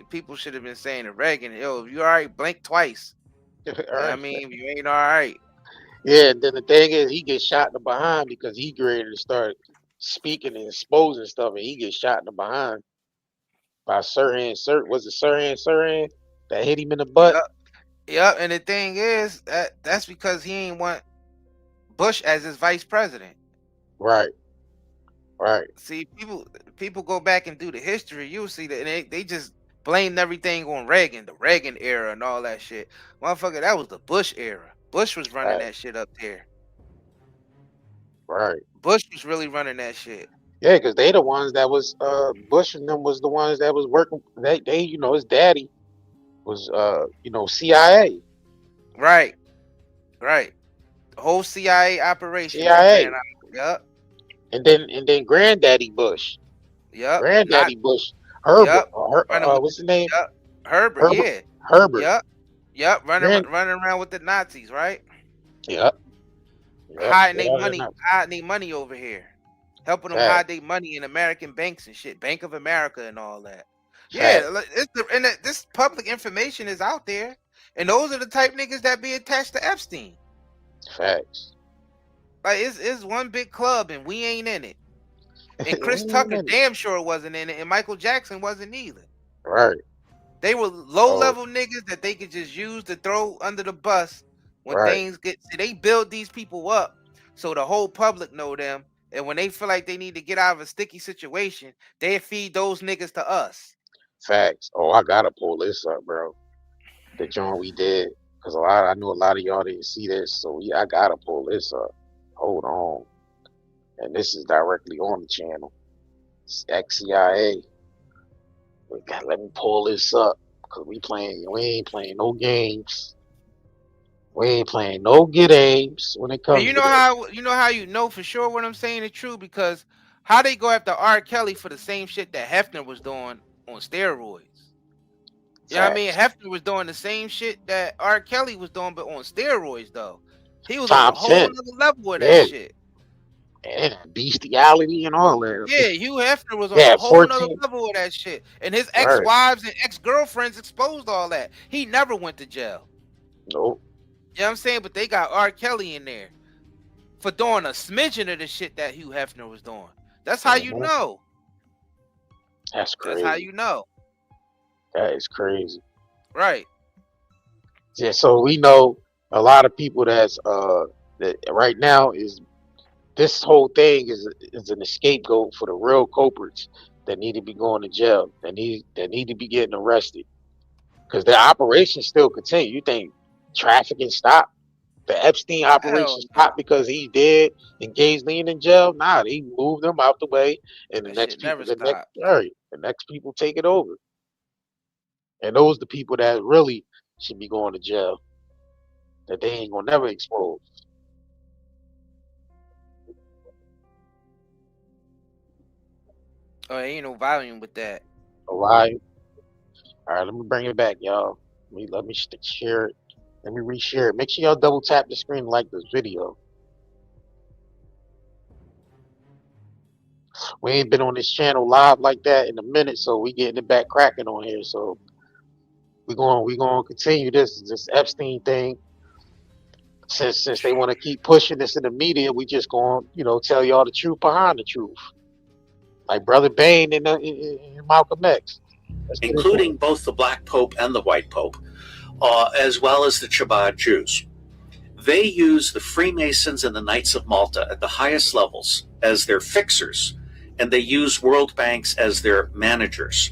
People should have been saying to Reagan, "Yo, if you all right, blink twice." All You know what I right. mean? If you ain't all right, Yeah, and then the thing is, he gets shot in the behind because he ready to start speaking and exposing stuff, and he gets shot in the behind by was it Sirhan that hit him in the butt? yep, yep. And the thing is that's because he ain't want Bush as his vice president. Right, right, See, people go back and do the history. You'll see that they just blamed everything on Reagan, the Reagan era, and all that shit. Motherfucker, that was the Bush era. Bush was running right, that shit up there. right. Bush was really running that shit. Yeah, because they the ones that was Bush and them was the ones that was working. They his daddy was CIA, Right, right. The whole CIA operation was ran CIA, out. Yup, and then Granddaddy Bush, yup, not Granddaddy Bush, Herbert, yup. Running with the what's his name? yup. Herbert, Herbert, yeah. Herbert, Yup, yup. Running Grand, running around with the Nazis, right? yep, yep, Hiding straight their out of the money, mouth. hiding their money over here. Helping them Fact, hide their money in American banks and shit, Bank of America and all that. fact, Yeah, this public information is out there, and those are the type niggas that be attached to Epstein. facts. Like it's one big club, and we ain't in it. And We Chris ain't Tucker in it. damn sure wasn't in it, and Michael Jackson wasn't either. Right. They were low Oh, level niggas that they could just use to throw under the bus when right. things get. See, they build these people up so the whole public know them, and when they feel like they need to get out of a sticky situation, they feed those niggas to us. Facts. Oh, I gotta pull this up, bro. the joint we did, because I knew a lot of y'all didn't see this, so I gotta pull this up. Hold on, and this is directly on the channel. It's XCIA. Let me pull this up, because we ain't playing no games. We ain't playing no good aims when it comes And to that. you know for sure what I'm saying is true, because how they go after R. Kelly for the same shit that Hefner was doing on steroids. You know what I mean? Facts. Hefner was doing the same shit that R. Kelly was doing, but on steroids though. He was on a Times whole 10. nother level of that Yeah. shit. And bestiality and all that. Yeah, Hugh Hefner was on Yeah, a whole nother 14. level of that shit. And his Right. ex-wives and ex-girlfriends exposed all that. He never went to jail. Nope. You know what I'm saying? But they got R. Kelly in there for doing a smidgen of the shit that Hugh Hefner was doing. That's how you know. That's crazy. That's how you know. That is crazy. Right. Yeah, so we know a lot of people that right now is this whole thing is an scapegoat for the real culprits that need to be going to jail, that need to be getting arrested, because the operation still continue. You think trafficking stopped? The Epstein operation stopped because he's dead and Ghislaine in jail? Nah, they moved him out the way, and That shit never stopped. the next people take it over, and those the people that really should be going to jail, that they ain't gonna never expose. Oh, ain't no volume with that. All right, let me bring it back, y'all. Let me share it. Let me reshare it. Make sure y'all double tap the screen and like this video. We ain't been on this channel live like that in a minute, so we getting it back cracking on here. So we going to continue this Epstein thing. Since they want to keep pushing this in the media, we just going to tell y'all the truth behind the truth, like Brother Bane and Malcolm X, including both the Black Pope and the White Pope, as well as the Chabad Jews. They use the Freemasons and the Knights of Malta at the highest levels as their fixers, and they use world banks as their managers.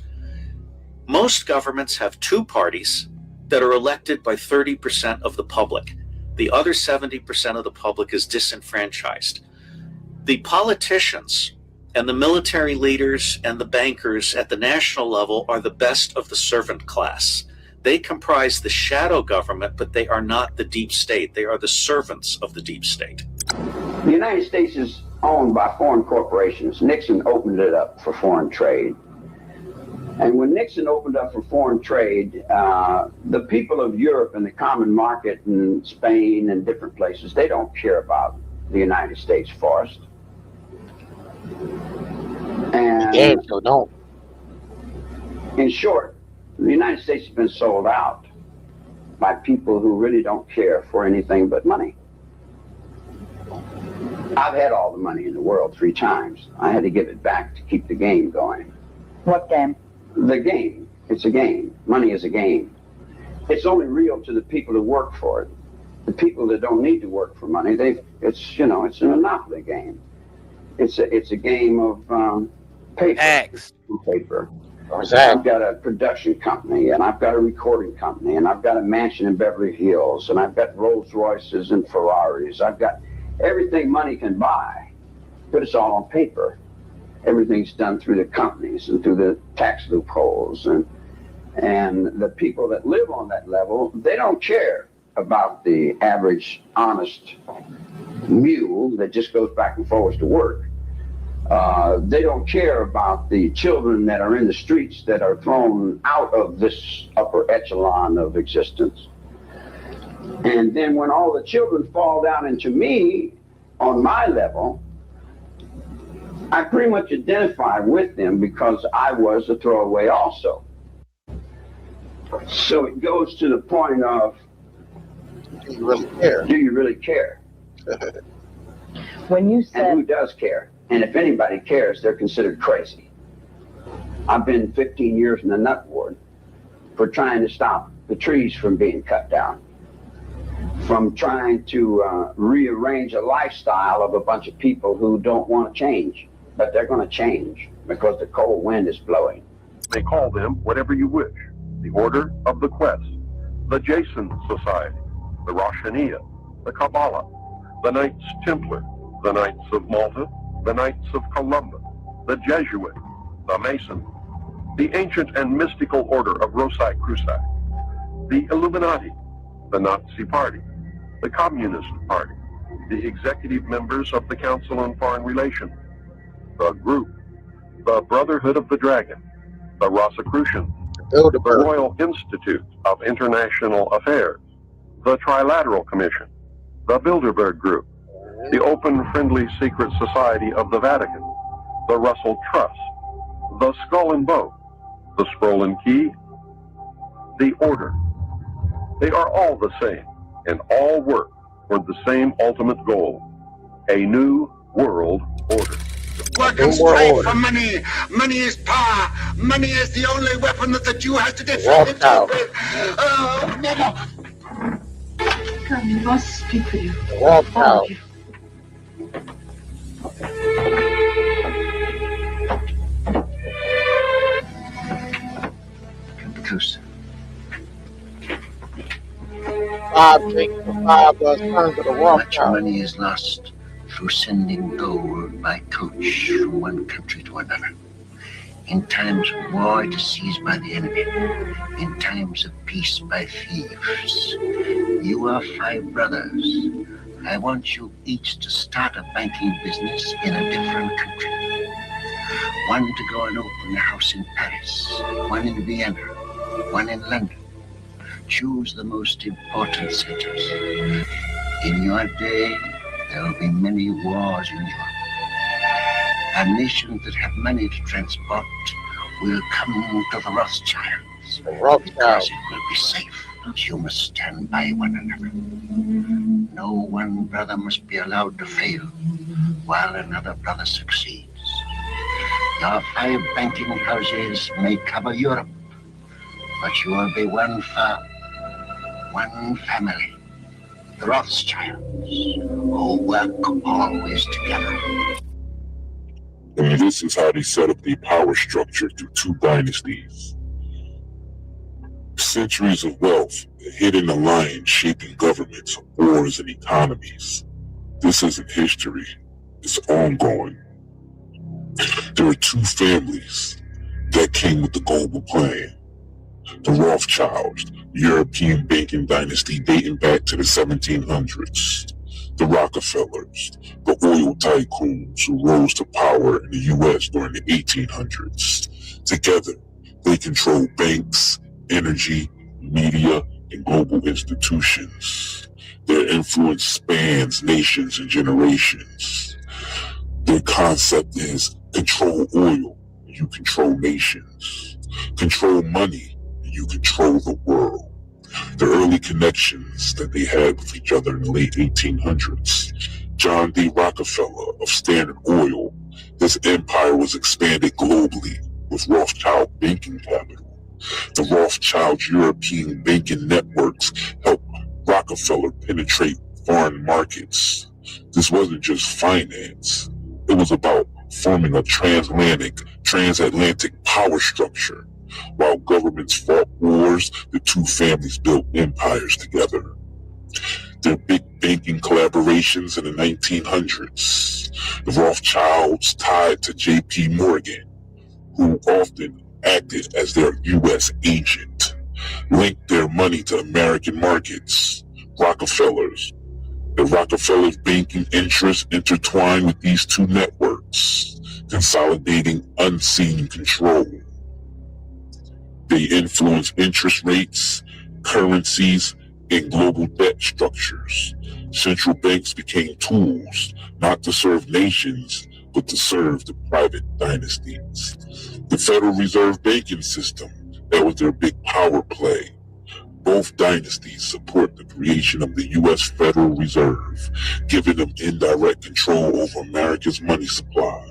Most governments have two parties that are elected by 30% of the public. The other 70% of the public is disenfranchised. The politicians and the military leaders and the bankers at the national level are the best of the servant class. They comprise the shadow government, but they are not the deep state. They are the servants of the deep state. The United States is owned by foreign corporations. Nixon opened it up for foreign trade. And when Nixon opened up for foreign trade, the people of Europe and the common market and Spain and different places, they don't care about the United States forest. And don't. In short, the United States has been sold out by people who really don't care for anything but money. I've had all the money in the world 3 times. I had to give it back to keep the game going. What game? The game. It's a game. Money is a game. It's only real to the people who work for it. The people that don't need to work for money, it's a monopoly game. It's a game of paper. Paper. I've got a production company, and I've got a recording company, and I've got a mansion in Beverly Hills, and I've got Rolls Royces and Ferraris. I've got everything money can buy, but it's all on paper. Everything's done through the companies and through the tax loopholes, and the people that live on that level, they don't care about the average honest mule that just goes back and forwards to work. They don't care about the children that are in the streets that are thrown out of this upper echelon of existence. And then when all the children fall down into me on my level, I pretty much identify with them because I was a throwaway also. So it goes to the point of, do you really care? Do you really care? When you said, and who does care? And if anybody cares, they're considered crazy. I've been 15 years in the nut ward for trying to stop the trees from being cut down, from trying to rearrange a lifestyle of a bunch of people who don't want to change, but they're going to change because the cold wind is blowing. They call them whatever you wish. The Order of the Quest. the Jason Society, the Roshaniya, the Kabbalah, the Knights Templar, the Knights of Malta, the Knights of Columbus, the Jesuit, the Mason, the ancient and mystical order of Rosicrucians, the Illuminati, the Nazi Party, the Communist Party, the executive members of the Council on Foreign Relations, the Group, the Brotherhood of the Dragon, the Rosicrucians, the Royal Institute of International Affairs, the Trilateral Commission, the Bilderberg Group, the Open Friendly Secret Society of the Vatican, the Russell Trust, the Skull and Bone, the Scroll and Key, the Order. They are all the same, and all work toward the same ultimate goal, a new world order. Work and strive for money. Money is power. Money is the only weapon that the Jew has to defend himself with. Oh, never. Come, you must speak for you. Walk All out. of you. Truce. 5 drinks for 5 sons of the walk Much out. money is lost through sending gold by coach from one country to another. In times of war, it is seized by the enemy. In times of peace, by thieves. You are 5 brothers. I want you each to start a banking business in a different country. One to go and open a house in Paris, one in Vienna, one in London. Choose the most important centers. In your day, there will be many wars in Europe. And nations that have money to transport will come to the Rothschilds. Because it will be safe. You must stand by one another. No one brother must be allowed to fail while another brother succeeds. Your 5 banking houses may cover Europe, but you will be one firm, one family. The Rothschilds, who work always together. And this is how they set up their power structure through 2 dynasties. Centuries of wealth, a hidden alliance shaping governments, wars, and economies. This isn't history. It's ongoing. There are 2 families that came with the global plan. The Rothschilds, European banking dynasty dating back to the 1700s. The Rockefellers, the oil tycoons who rose to power in the U.S. during the 1800s. Together, they control banks, energy, media, and global institutions. Their influence spans nations and generations. Their concept is control oil, you control nations. Control money, you control the world. The early connections that they had with each other in the late 1800s. John D. Rockefeller of Standard Oil, his empire was expanded globally with Rothschild banking capital. The Rothschild European banking networks helped Rockefeller penetrate foreign markets. This wasn't just finance. It was about forming a transatlantic power structure. While governments fought wars, the 2 families built empires together. Their big banking collaborations in the 1900s. The Rothschilds tied to J.P. Morgan, who often acted as their U.S. agent, linked their money to American markets. The Rockefellers' banking interests intertwined with these 2 networks, consolidating unseen control. They influence interest rates, currencies, and global debt structures. Central banks became tools not to serve nations, but to serve the private dynasties. The Federal Reserve banking system, that was their big power play. Both dynasties support the creation of the U.S. Federal Reserve, giving them indirect control over America's money supply.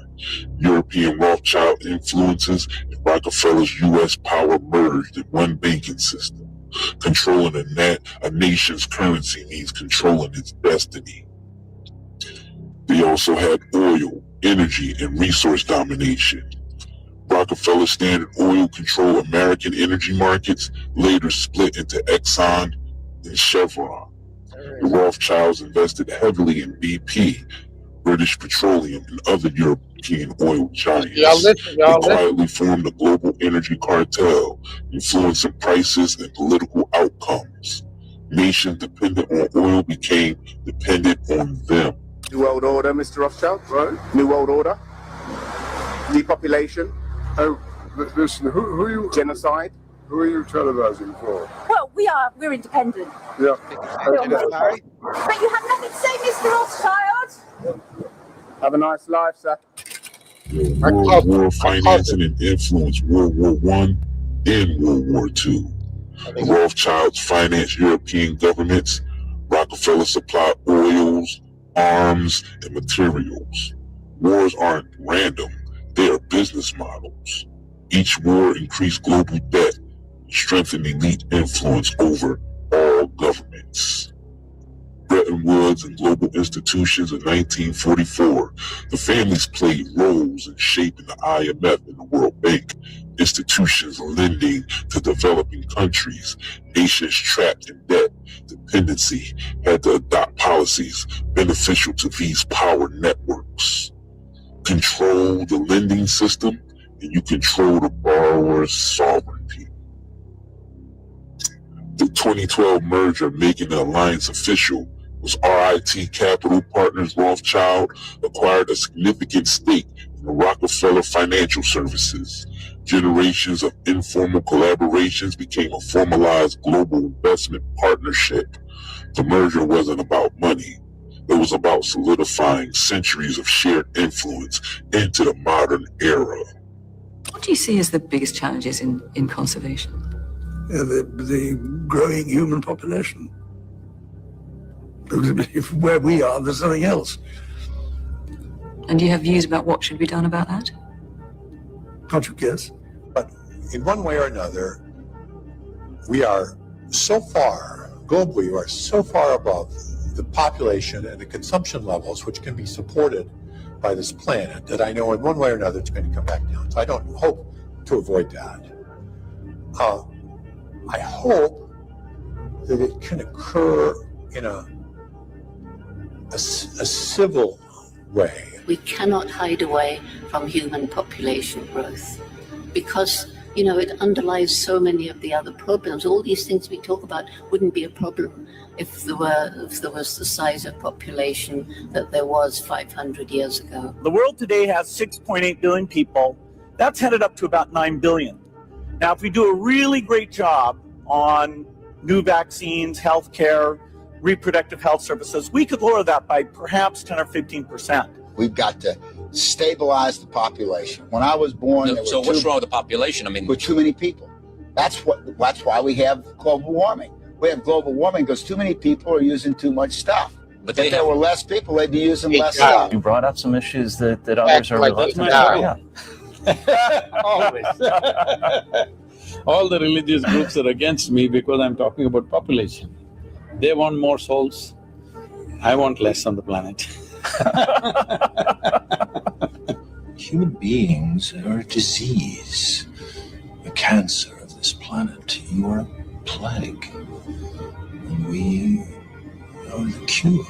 European Rothschild influences and Rockefeller's U.S. power merged in one banking system. Controlling a nation's currency means controlling its destiny. They also had oil, energy, and resource domination. Rockefeller Standard Oil controlled American energy markets, later split into Exxon and Chevron. The Rothschilds invested heavily in BP, British Petroleum, and other European oil giants. They quietly formed a global energy cartel, influencing prices and political outcomes. Nations dependent on oil became dependent on them. New World Order, Mr. Rothschild, right? New World Order. Depopulation. Oh, listen, who are you? Genocide. Who are you televising for? Well, we're independent. Yeah. But you have nothing to say, Mr. Rothschild. Have a nice life, sir. World War financing and influenced World War I and World War II. The Rothschilds financed European governments. Rockefeller supplied oils, arms, and materials. Wars aren't random. They are business models. Each war increased global debt, strengthened elite influence over all governments. Bretton Woods and global institutions in 1944, the families played roles in shaping the IMF and the World Bank, institutions lending to developing countries, nations trapped in debt, dependency, had to adopt policies beneficial to these power networks. Control the lending system, and you control the borrower's sovereignty. The 2012 merger making the alliance official was RIT Capital Partners Rothschild acquired a significant stake in the Rockefeller Financial Services. Generations of informal collaborations became a formalized global investment partnership. The merger wasn't about money. It was about solidifying centuries of shared influence into the modern era. What do you see as the biggest challenges in conservation? The growing human population. If where we are, there's nothing else. And do you have views about what should be done about that? Can't you guess? But in one way or another, we are so far, globally, we are so far above the population and the consumption levels which can be supported by this planet that I know in one way or another it's going to come back down. So I don't hope to avoid that. I hope that it can occur in a civil way. We cannot hide away from human population growth because, it underlies so many of the other problems. All these things we talk about wouldn't be a problem if there was the size of population that there was 500 years ago. The world today has 6.8 billion people. That's headed up to about 9 billion. Now, if we do a really great job on new vaccines, healthcare, reproductive health services, we could lower that by perhaps 10 or 15%. We've got to stabilize the population. When I was born, So what's wrong with the population? I mean, with too many people. That's why we have global warming. We have global warming because too many people are using too much stuff. But if there were less people, they'd be using less stuff. You brought up some issues that others are reluctant to. Always. All the religious groups are against me because I'm talking about population. They want more souls. I want less on the planet. Human beings are a disease, a cancer of this planet. You are a plague, and we are the cure.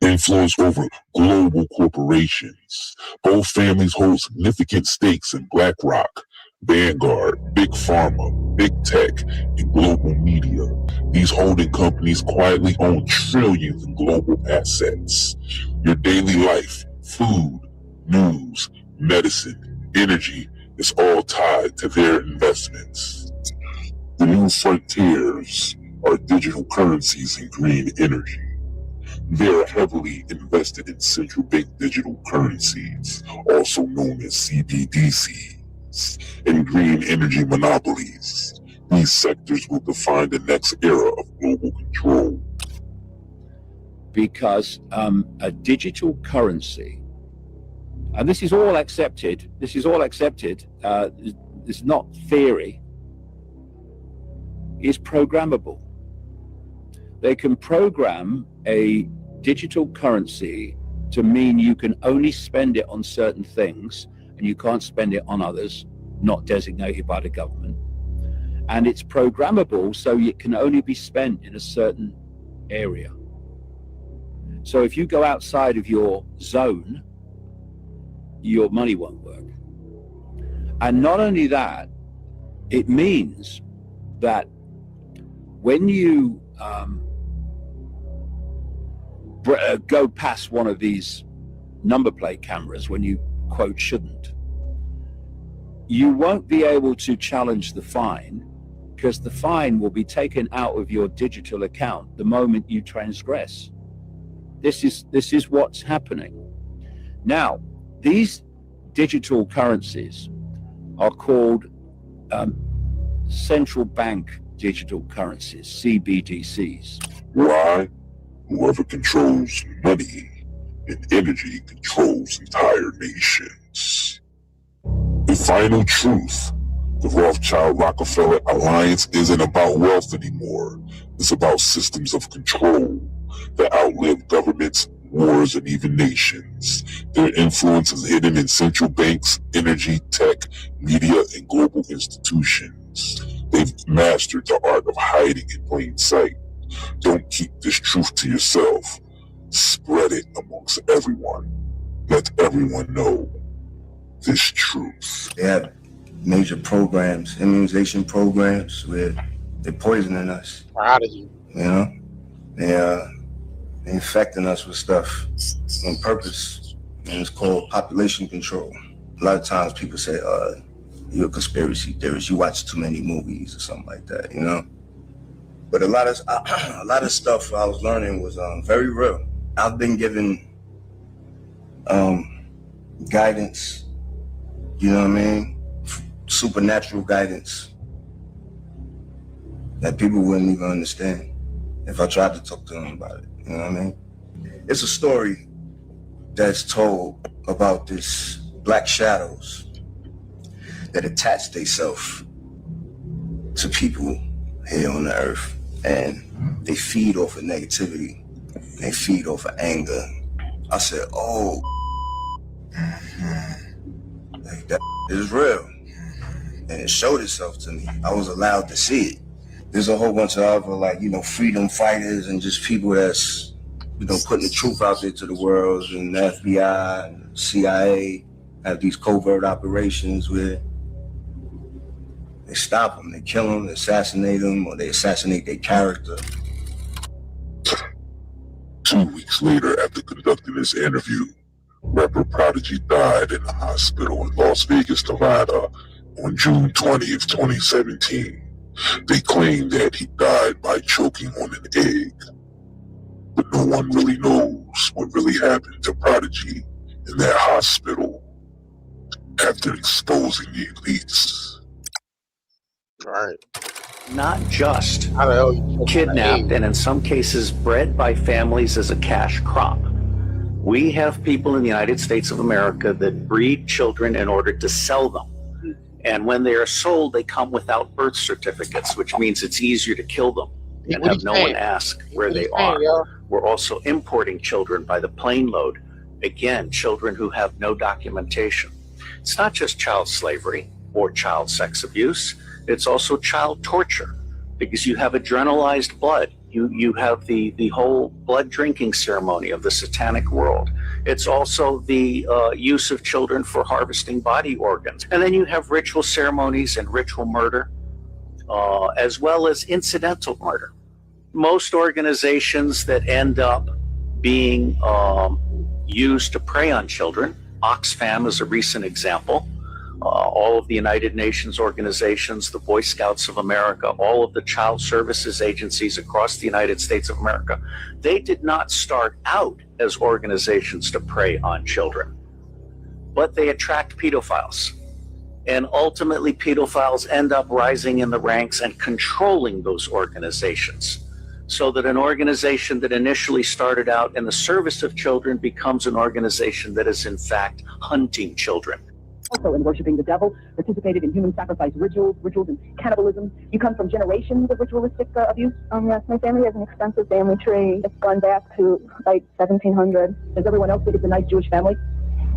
Influence over global corporations. Both families hold significant stakes in BlackRock, Vanguard, Big Pharma, Big Tech, and global media. These holding companies quietly own trillions in global assets. Your daily life, food, news, medicine, energy is all tied to their investments. The new frontiers are digital currencies and green energy. They are heavily invested in central bank digital currencies, also known as CBDCs, and green energy monopolies. These sectors will define the next era of global control. Because a digital currency, and this is all accepted, it's not theory, is programmable. They can program a digital currency to mean you can only spend it on certain things, and and you can't spend it on others not designated by the government. And it's programmable, so it can only be spent in a certain area. So if you go outside of your zone, your money won't work. And not only that, it means that when you go past one of these number plate cameras when you, quote, shouldn't, you won't be able to challenge the fine, because the fine will be taken out of your digital account the moment you transgress. This is what's happening. Now, these digital currencies are called central bank digital currencies, CBDCs. Why? Whoever controls money and energy controls entire nations. The final truth, the Rothschild-Rockefeller alliance isn't about wealth anymore. It's about systems of control that outlive governments, wars, and even nations. Their influence is hidden in central banks, energy, tech, media, and global institutions. They've mastered the art of hiding in plain sight. Don't keep this truth to yourself. Spread it amongst everyone. Let everyone know this truth. They have major programs, immunization programs, where they're poisoning us. Prodigy. You know? They're infecting us with stuff on purpose, and it's called population control. A lot of times people say, you're a conspiracy theorist, you watch too many movies or something like that, you know? But a lot of stuff I was learning was very real. I've been given guidance, you know what I mean? Supernatural guidance that people wouldn't even understand if I tried to talk to them about it, you know what I mean? It's a story that's told about this black shadows that attach themselves to people here on the earth, and they feed off of negativity. They feed off of anger. I said, oh, like that is real. And it showed itself to me. I was allowed to see it. There's a whole bunch of other, freedom fighters and just people that's, putting the truth out there to the world, and the FBI and CIA have these covert operations where they stop them, they kill them, they assassinate them, or they assassinate their character. 2 weeks later, after conducting this interview, rapper Prodigy died in a hospital in Las Vegas, Nevada on June 20th, 2017. They claim that he died by choking on an egg. But no one really knows what really happened to Prodigy in that hospital after exposing the elites. Right. Not just kidnapped and in some cases bred by families as a cash crop. We have people in the United States of America that breed children in order to sell them. And when they are sold, they come without birth certificates, which means it's easier to kill them and have no one ask where they are. We're also importing children by the plane load. Again, children who have no documentation. It's not just child slavery or child sex abuse. It's also child torture, because you have adrenalized blood. You have the whole blood drinking ceremony of the satanic world. It's also the use of children for harvesting body organs. And then you have ritual ceremonies and ritual murder, as well as incidental murder. Most organizations that end up being used to prey on children, Oxfam is a recent example, all of the United Nations organizations, the Boy Scouts of America, all of the child services agencies across the United States of America, they did not start out as organizations to prey on children, but they attract pedophiles. And ultimately, pedophiles end up rising in the ranks and controlling those organizations, so that an organization that initially started out in the service of children becomes an organization that is in fact hunting children. Also in worshiping the devil, participated in human sacrifice rituals and cannibalism. You come from generations of ritualistic abuse? Yes, my family has an extensive family tree. It's gone back to like 1700. Does everyone else think it's a nice Jewish family?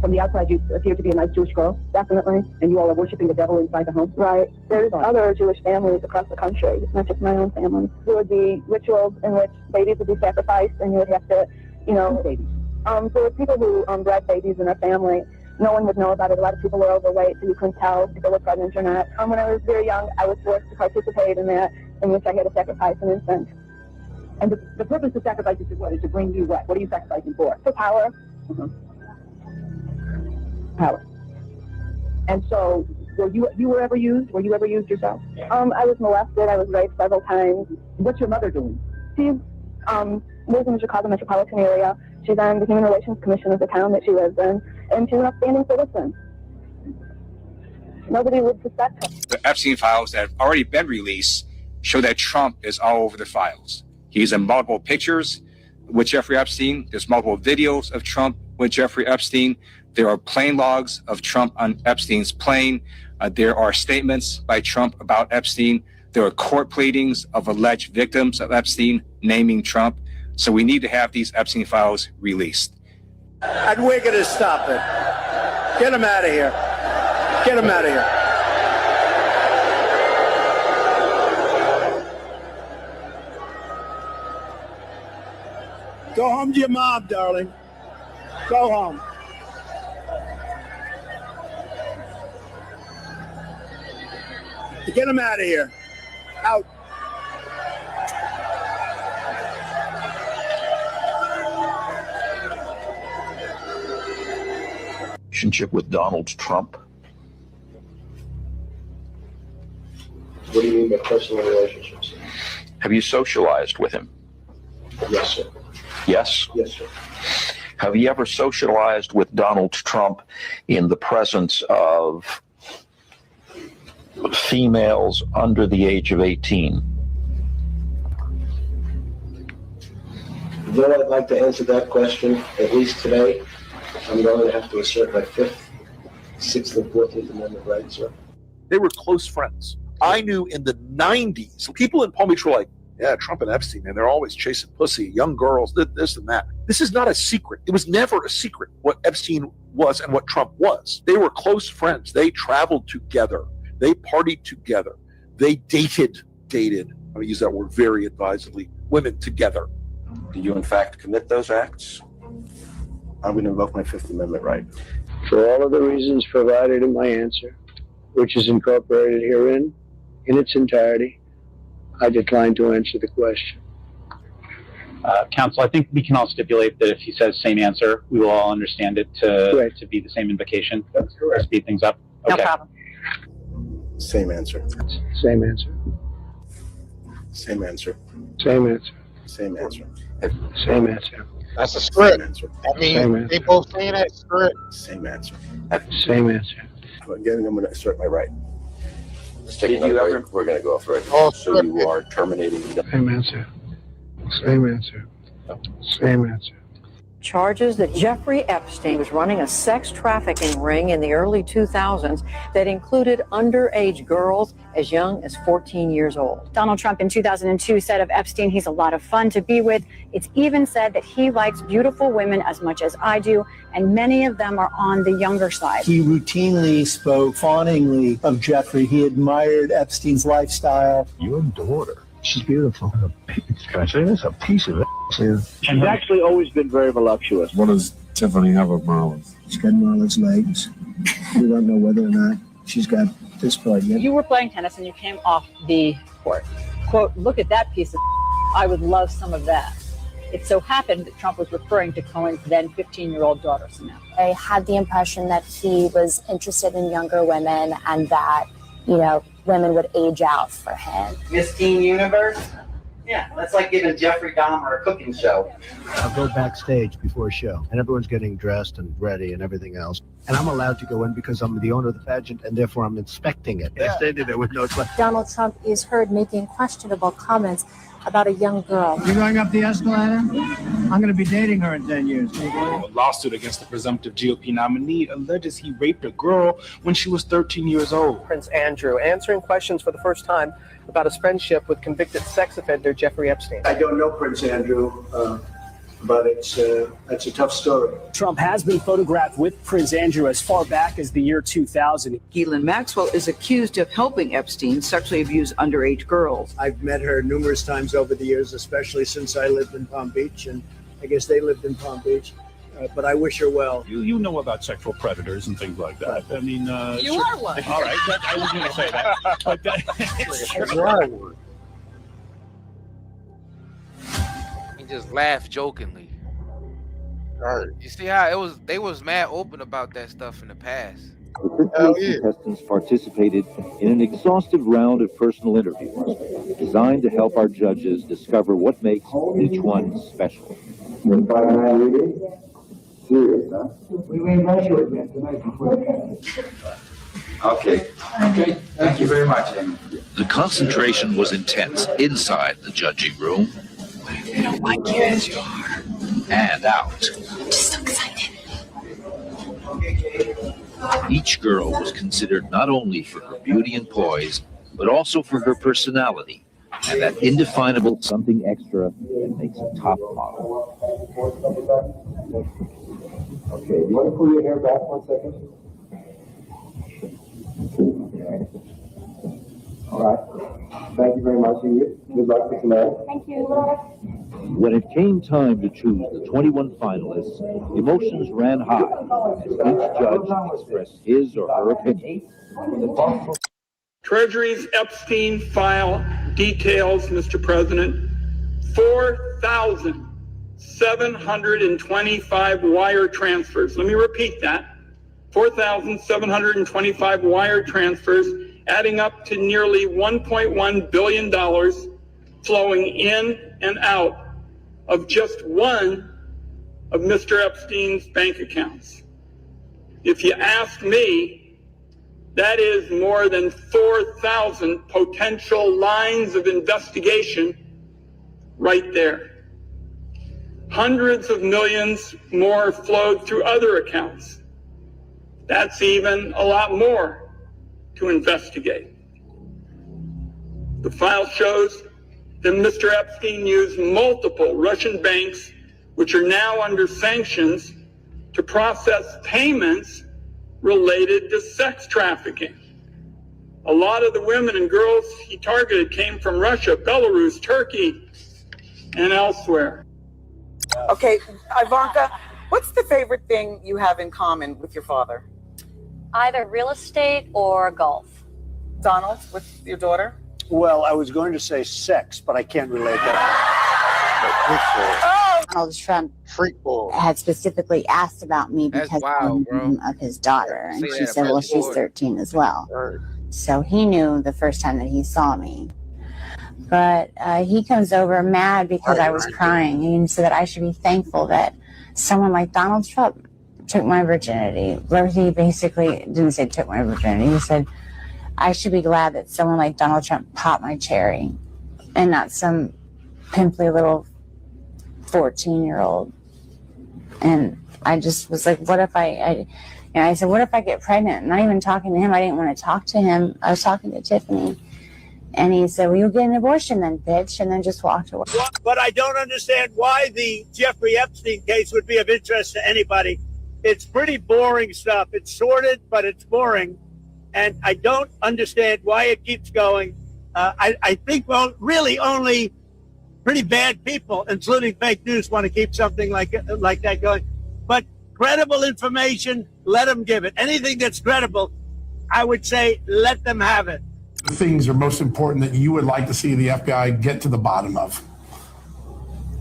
From the outside, you appear to be a nice Jewish girl, definitely, and you all are worshiping the devil inside the home. Right. There's other Jewish families across the country. It's not just my own family. There would be rituals in which babies would be sacrificed, and you would have to, babies. There were people who bred babies in their family. No one would know about it. A lot of people were overweight, so you couldn't tell if they were pregnant or not. When I was very young, I was forced to participate in that, in which I had to sacrifice an infant. And the purpose of sacrifice is what? Is to bring you what? What are you sacrificing for? For power. Power. And so, were you ever used? Were you ever used yourself? I was molested. I was raped several times. What's your mother doing? She's lives in the Chicago metropolitan area. She's on the Human Relations Commission of the town that she lives in, and she's an upstanding citizen. Nobody would suspect her. The Epstein files that have already been released show that Trump is all over the files. He's in multiple pictures with Jeffrey Epstein. There's multiple videos of Trump with Jeffrey Epstein. There are plane logs of Trump on Epstein's plane. There are statements by Trump about Epstein. There are court pleadings of alleged victims of Epstein naming Trump. So we need to have these Epstein files released. And we're going to stop it. Get him out of here. Get him out of here. Go home to your mom, darling. Go home. Get him out of here. Out. Relationship with Donald Trump. What do you mean by personal relationships? Have you socialized with him? Yes, sir. Yes? Yes, sir. Have you ever socialized with Donald Trump in the presence of females under the age of 18? Though I'd like to answer that question, at least today, I'm going to have to assert my 5th, 6th, and 14th Amendment rights, sir. They were close friends. I knew in the 90s, people in Palm Beach were like, yeah, Trump and Epstein, man, they're always chasing pussy, young girls, this and that. This is not a secret. It was never a secret what Epstein was and what Trump was. They were close friends. They traveled together. They partied together. They dated, I'm going to use that word very advisedly, women together. Do you, in fact, commit those acts? I'm going to invoke my 5th Amendment right. For all of the reasons provided in my answer, which is incorporated herein in its entirety, I decline to answer the question. Counsel, I think we can all stipulate that if he says same answer, we will all understand it to be the same invocation. That's correct. Speed things up. Okay. No problem. Same answer. Same answer. Same answer. Same answer. Same answer. Same answer. That's a script. I mean, they both saying that script. Same answer. Same answer. Again, I'm going to assert my right. Did you ever? We're going to go off right. Oh, So you are terminating. Same answer. Same answer. Same answer. Charges that Jeffrey Epstein was running a sex trafficking ring in the early 2000s that included underage girls as young as 14 years old. Donald Trump in 2002 said of Epstein, he's a lot of fun to be with. It's even said that he likes beautiful women as much as I do, and many of them are on the younger side. He routinely spoke fawningly of Jeffrey. He admired Epstein's lifestyle. Your daughter, she's beautiful. Can I say this? A piece of it. She's actually always been very voluptuous. What does Tiffany have of Marlon's? She's got Marlon's legs. We don't know whether or not she's got this pregnant. You were playing tennis and you came off the court. Quote, look at that piece of I would love some of that. It so happened that Trump was referring to Cohen's then 15-year-old daughter, Samantha. I had the impression that he was interested in younger women and that, women would age out for him. Miss Teen Universe? Yeah, that's like giving Jeffrey Dahmer a cooking show. I'll go backstage before a show, and everyone's getting dressed and ready and everything else. And I'm allowed to go in because I'm the owner of the pageant, and therefore I'm inspecting it. I stayed there with no... Donald Trump is heard making questionable comments about a young girl. You going up the escalator? I'm going to be dating her in 10 years. A lawsuit against the presumptive GOP nominee alleges he raped a girl when she was 13 years old. Prince Andrew answering questions for the first time about his friendship with convicted sex offender Jeffrey Epstein. I don't know Prince Andrew. but it's a tough story. Trump has been photographed with Prince Andrew as far back as the year 2000. Ghislaine Maxwell is accused of helping Epstein sexually abuse underage girls. I've met her numerous times over the years, especially since I lived in Palm Beach, and I guess they lived in Palm Beach. But I wish her well. You know about sexual predators and things like that. I mean, You are one. All right, I was going to say that. But it's true. He just laughed jokingly. Right. You see how they was mad open about that stuff in the past. The 58 contestants participated in an exhaustive round of personal interviews designed to help our judges discover what makes each one special. Serious, huh? We may measure it again tonight. Okay. Thank you very much, Amy. The concentration was intense inside the judging room. I don't like you as you are. And out. I'm just so excited. Each girl was considered not only for her beauty and poise, but also for her personality and that indefinable something extra that makes a top model. Okay, you want to pull your hair back 1 second? All right. Thank you very much. Good luck for tonight. Thank you. When it came time to choose the 21 finalists, emotions ran high as each judge expressed his or her opinion. Treasury's Epstein file details, Mr. President, 4,725 wire transfers. Let me repeat that. 4,725 wire transfers, adding up to nearly $1.1 billion flowing in and out of just one of Mr. Epstein's bank accounts. If you ask me, that is more than 4,000 potential lines of investigation right there. Hundreds of millions more flowed through other accounts. That's even a lot more to investigate. The file shows that Mr. Epstein used multiple Russian banks, which are now under sanctions, to process payments related to sex trafficking. A lot of the women and girls he targeted came from Russia, Belarus, Turkey, and elsewhere. Okay, Ivanka, what's the favorite thing you have in common with your father? Either real estate or golf. Donald, with your daughter? Well, I was going to say sex, but I can't relate that. Donald Trump had specifically asked about me because of his daughter. And she said, well, she's 13 as well. So he knew the first time that he saw me. But he comes over mad because I was crying. And he said that I should be thankful that someone like Donald Trump took my virginity. Where he basically didn't say took my virginity. He said, I should be glad that someone like Donald Trump popped my cherry and not some pimply little 14-year-old. And I just was like, what if I said, what if I get pregnant? Not even talking to him. I didn't want to talk to him. I was talking to Tiffany. And he said, well, you'll get an abortion then, bitch. And then just walked away. But I don't understand why the Jeffrey Epstein case would be of interest to anybody. It's pretty boring stuff. It's sordid, but it's boring. And I don't understand why it keeps going. I think, well, really only pretty bad people, including fake news, want to keep something like that going. But credible information, let them give it. Anything that's credible, I would say, let them have it. Things are most important that you would like to see the FBI get to the bottom of?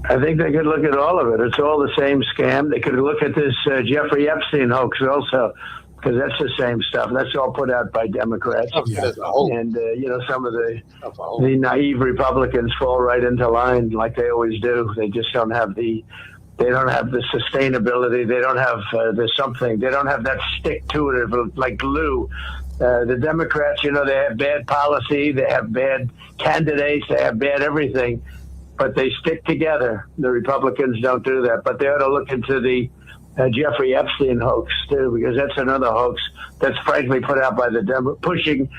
I think they could look at all of it. It's all the same scam. They could look at this Jeffrey Epstein hoax also, because that's the same stuff. That's all put out by Democrats. Yeah. And, some of the naive Republicans fall right into line like they always do. They just don't have the sustainability. They don't have they don't have that stick to it like glue. The Democrats, they have bad policy. They have bad candidates. They have bad everything. But they stick together. The Republicans don't do that. But they ought to look into the Jeffrey Epstein hoax too, because that's another hoax that's frankly put out by the pushing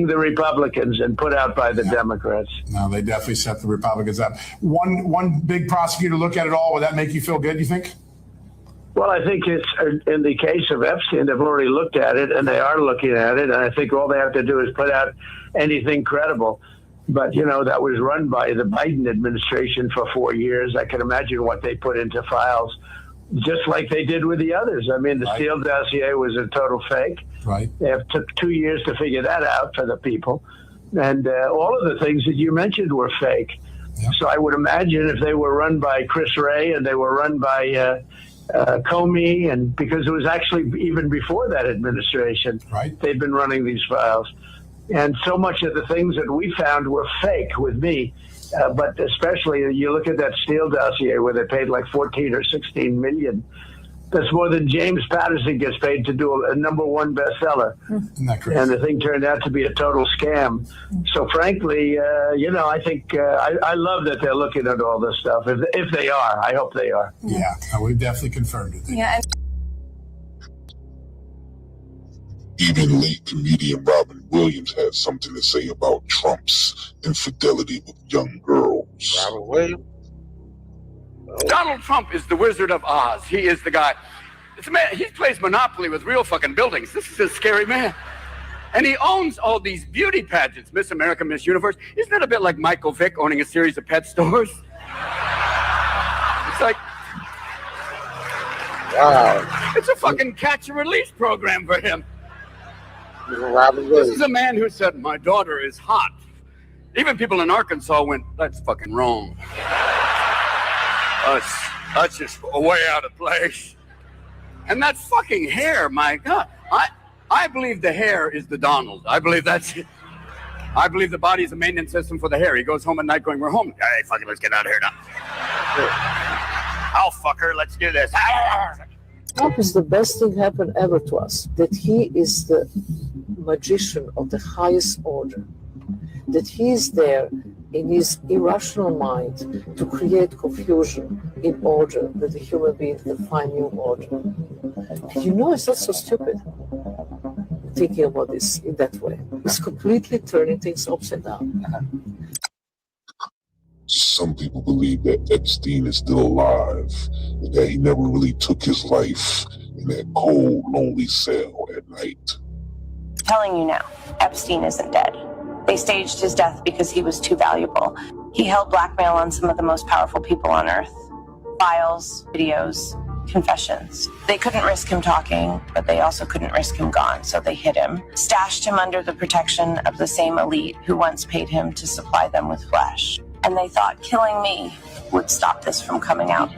the Republicans and put out by the Democrats. No, they definitely set the Republicans up. One big prosecutor look at it all. Would that make you feel good, you think? Well, I think it's in the case of Epstein, they've already looked at it, and they are looking at it, and I think all they have to do is put out anything credible. But, that was run by the Biden administration for 4 years. I can imagine what they put into files, just like they did with the others. I mean, the Steele dossier was a total fake. Right. It took 2 years to figure that out for the people. And all of the things that you mentioned were fake. Yeah. So I would imagine if they were run by Chris Wray and they were run by Comey, and because it was actually even before that administration, they've been running these files. And so much of the things that we found were fake with me. But especially you look at that Steele dossier where they paid like 14 or 16 million. That's more than James Patterson gets paid to do a #1 bestseller. Isn't that crazy? And the thing turned out to be a total scam. So frankly, I think I love that they're looking at all this stuff. If they are, I hope they are. Yeah, we've definitely confirmed it. Yeah. Even late comedian Robin Williams had something to say about Trump's infidelity with young girls. Robin Williams? Donald Trump is the Wizard of Oz. He is the guy. It's a man. He plays Monopoly with real fucking buildings. This is a scary man. And he owns all these beauty pageants, Miss America, Miss Universe. Isn't that a bit like Michael Vick owning a series of pet stores? It's like, wow. It's a fucking catch and release program for him. Robin Williams. This is a man who said, my daughter is hot. Even people in Arkansas went, that's fucking wrong. That's just way out of place. And that fucking hair, my God. I believe the hair is the Donald. I believe that's it. I believe the body is a maintenance system for the hair. He goes home at night going, we're home. Hey, fuck it, let's get out of here now. I'll fuck her, let's do this. Trump is the best thing happened ever to us, that he is the magician of the highest order, that he is there in his irrational mind to create confusion in order that the human being can find new order. And it's not so stupid thinking about this in that way. It's completely turning things upside down. Some people believe that Epstein is still alive and that he never really took his life in that cold, lonely cell at night. I'm telling you now, Epstein isn't dead. They staged his death because he was too valuable. He held blackmail on some of the most powerful people on Earth. Files, videos, confessions. They couldn't risk him talking, but they also couldn't risk him gone, so they hid him. Stashed him under the protection of the same elite who once paid him to supply them with flesh. And they thought killing me would stop this from coming out.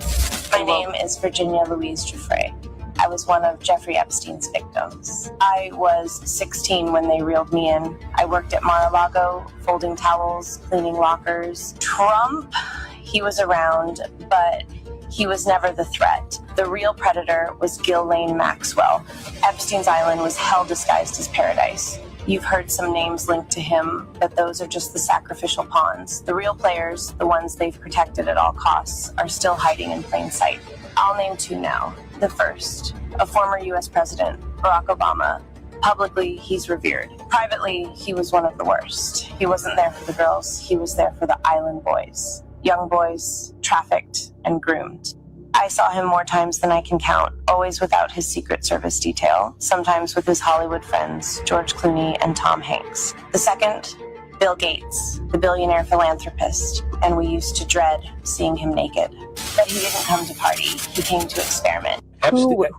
My name is Virginia Louise Giuffre. I was one of Jeffrey Epstein's victims. I was 16 when they reeled me in. I worked at Mar-a-Lago, folding towels, cleaning lockers. Trump, he was around, but he was never the threat. The real predator was Ghislaine Maxwell. Epstein's island was hell disguised as paradise. You've heard some names linked to him, but those are just the sacrificial pawns. The real players, the ones they've protected at all costs, are still hiding in plain sight. I'll name two now. The first, a former U.S. president, Barack Obama. Publicly, he's revered. Privately, he was one of the worst. He wasn't there for the girls, he was there for the island boys. Young boys, trafficked and groomed. I saw him more times than I can count, always without his Secret Service detail, sometimes with his Hollywood friends, George Clooney and Tom Hanks. The second, Bill Gates, the billionaire philanthropist, and we used to dread seeing him naked. But he didn't come to party, he came to experiment.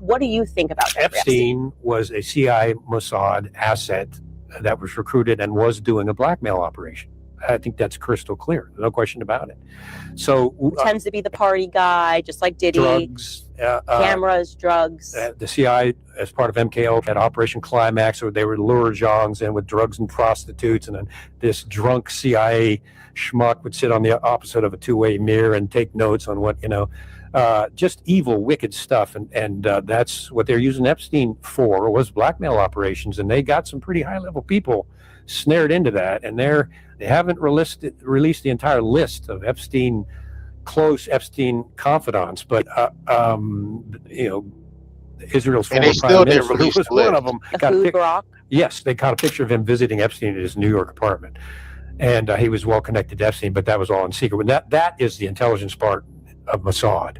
What do you think about Jeffrey Epstein was a CIA Mossad asset that was recruited and was doing a blackmail operation. I think that's crystal clear. No question about it. So tends to be the party guy, just like Diddy. Drugs, cameras, drugs. The CIA, as part of MKO, had Operation Climax, where they would lure Jongs in with drugs and prostitutes, and then this drunk CIA schmuck would sit on the opposite of a two-way mirror and take notes on what, just evil, wicked stuff. And that's what they're using Epstein for, was blackmail operations. And they got some pretty high-level people snared into that, and they haven't released the entire list of Epstein close Epstein confidants, but Israel's And former they still prime didn't minister, who release was the one list. of them, Food Barack. yes, they got a picture of him visiting Epstein at his New York apartment, and he was well connected to Epstein, but that was all in secret. That is the intelligence part of Mossad.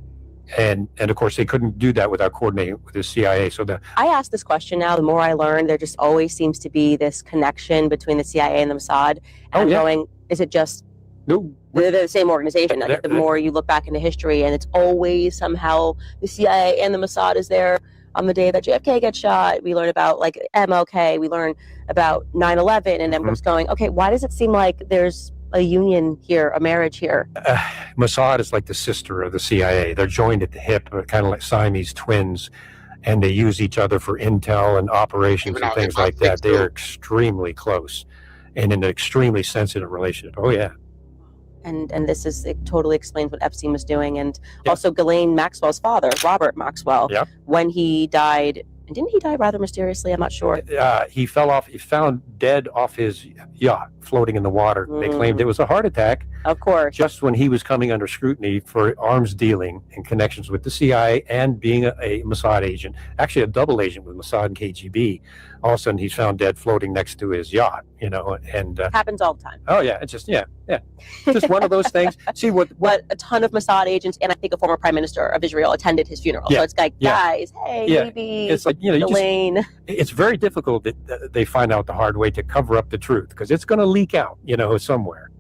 And of course, they couldn't do that without coordinating with the CIA. So I ask this question now. The more I learn, there just always seems to be this connection between the CIA and the Mossad. And I'm going, is it just they're the same organization? Like, the more you look back into history, and it's always somehow the CIA and the Mossad is there on the day that JFK gets shot. We learn about like MLK. We learn about 9/11, and I'm just going, okay, why does it seem like there's a union here, a marriage here? Mossad is like the sister of the CIA. They're joined at the hip, kind of like Siamese twins, and they use each other for intel and operations and things like that. They are extremely close and in an extremely sensitive relationship. Oh, yeah. And it totally explains what Epstein was doing. And also Ghislaine Maxwell's father, Robert Maxwell, when he died, and didn't he die rather mysteriously? I'm not sure. He found dead off his yacht, floating in the water. They claimed it was a heart attack. Of course. Just when he was coming under scrutiny for arms dealing and connections with the CIA and being a Mossad agent, actually a double agent with Mossad and KGB. All of a sudden, he's found dead floating next to his yacht, and happens all the time. Oh yeah, it's just just one of those things. See what a ton of Mossad agents and I think a former prime minister of Israel attended his funeral. So it's like, guys, hey, maybe it's like Elaine. It's very difficult that they find out the hard way to cover up the truth, because it's going to leak out, somewhere.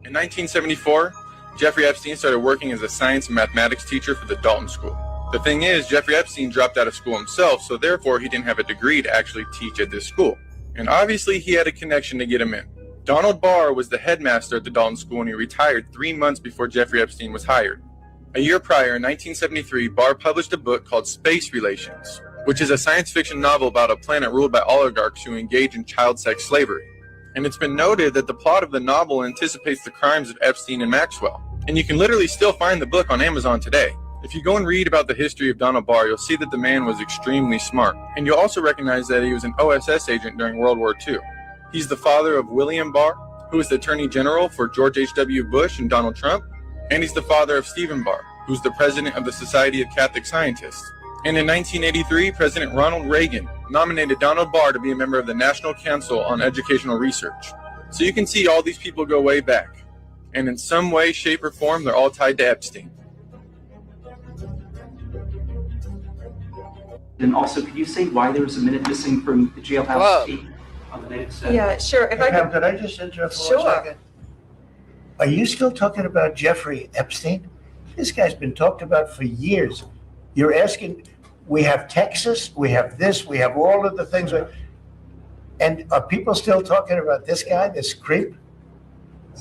In 1974, Jeffrey Epstein started working as a science and mathematics teacher for the Dalton School. The thing is, Jeffrey Epstein dropped out of school himself, so therefore he didn't have a degree to actually teach at this school. And obviously he had a connection to get him in. Donald Barr was the headmaster at the Dalton School, and he retired 3 months before Jeffrey Epstein was hired. A year prior, in 1973, Barr published a book called Space Relations, which is a science fiction novel about a planet ruled by oligarchs who engage in child sex slavery. And it's been noted that the plot of the novel anticipates the crimes of Epstein and Maxwell. And you can literally still find the book on Amazon today. If you go and read about the history of Donald Barr, you'll see that the man was extremely smart. And you'll also recognize that he was an OSS agent during World War II. He's the father of William Barr, who was the Attorney General for George H.W. Bush and Donald Trump. And he's the father of Stephen Barr, who's the president of the Society of Catholic Scientists. And in 1983, President Ronald Reagan nominated Donald Barr to be a member of the National Council on Educational Research. So you can see all these people go way back. And in some way, shape, or form, they're all tied to Epstein. And also, could you say why there was a minute missing from the jailhouse tape on the night it said? Yeah, sure. If I Pam, could I just interrupt for 1 second? Are you still talking about Jeffrey Epstein? This guy's been talked about for years. You're asking, we have Texas, we have this, we have all of the things. And are people still talking about this guy, this creep?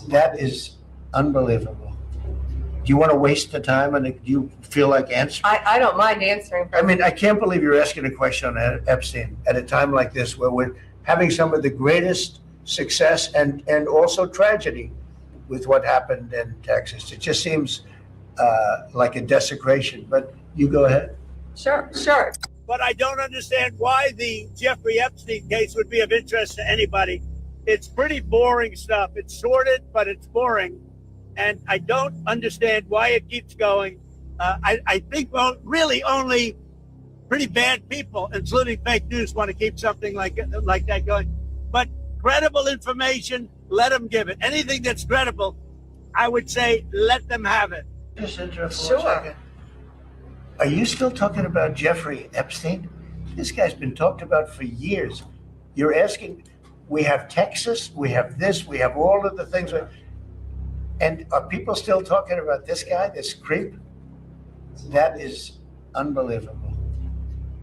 That is unbelievable. Do you want to waste the time, and do you feel like answering? I don't mind answering. I mean, I can't believe you're asking a question on Epstein at a time like this, where we're having some of the greatest success and also tragedy with what happened in Texas. It just seems like a desecration, but you go ahead. Sure. But I don't understand why the Jeffrey Epstein case would be of interest to anybody. It's pretty boring stuff. It's sordid, but it's boring. And I don't understand why it keeps going. I think really only pretty bad people, including fake news, want to keep something like that going. But credible information, let them give it. Anything that's credible, I would say let them have it. Just interrupt for 1 second. Are you still talking about Jeffrey Epstein? This guy's been talked about for years. You're asking, we have Texas, we have this, we have all of the things. And are people still talking about this guy, this creep? That is unbelievable.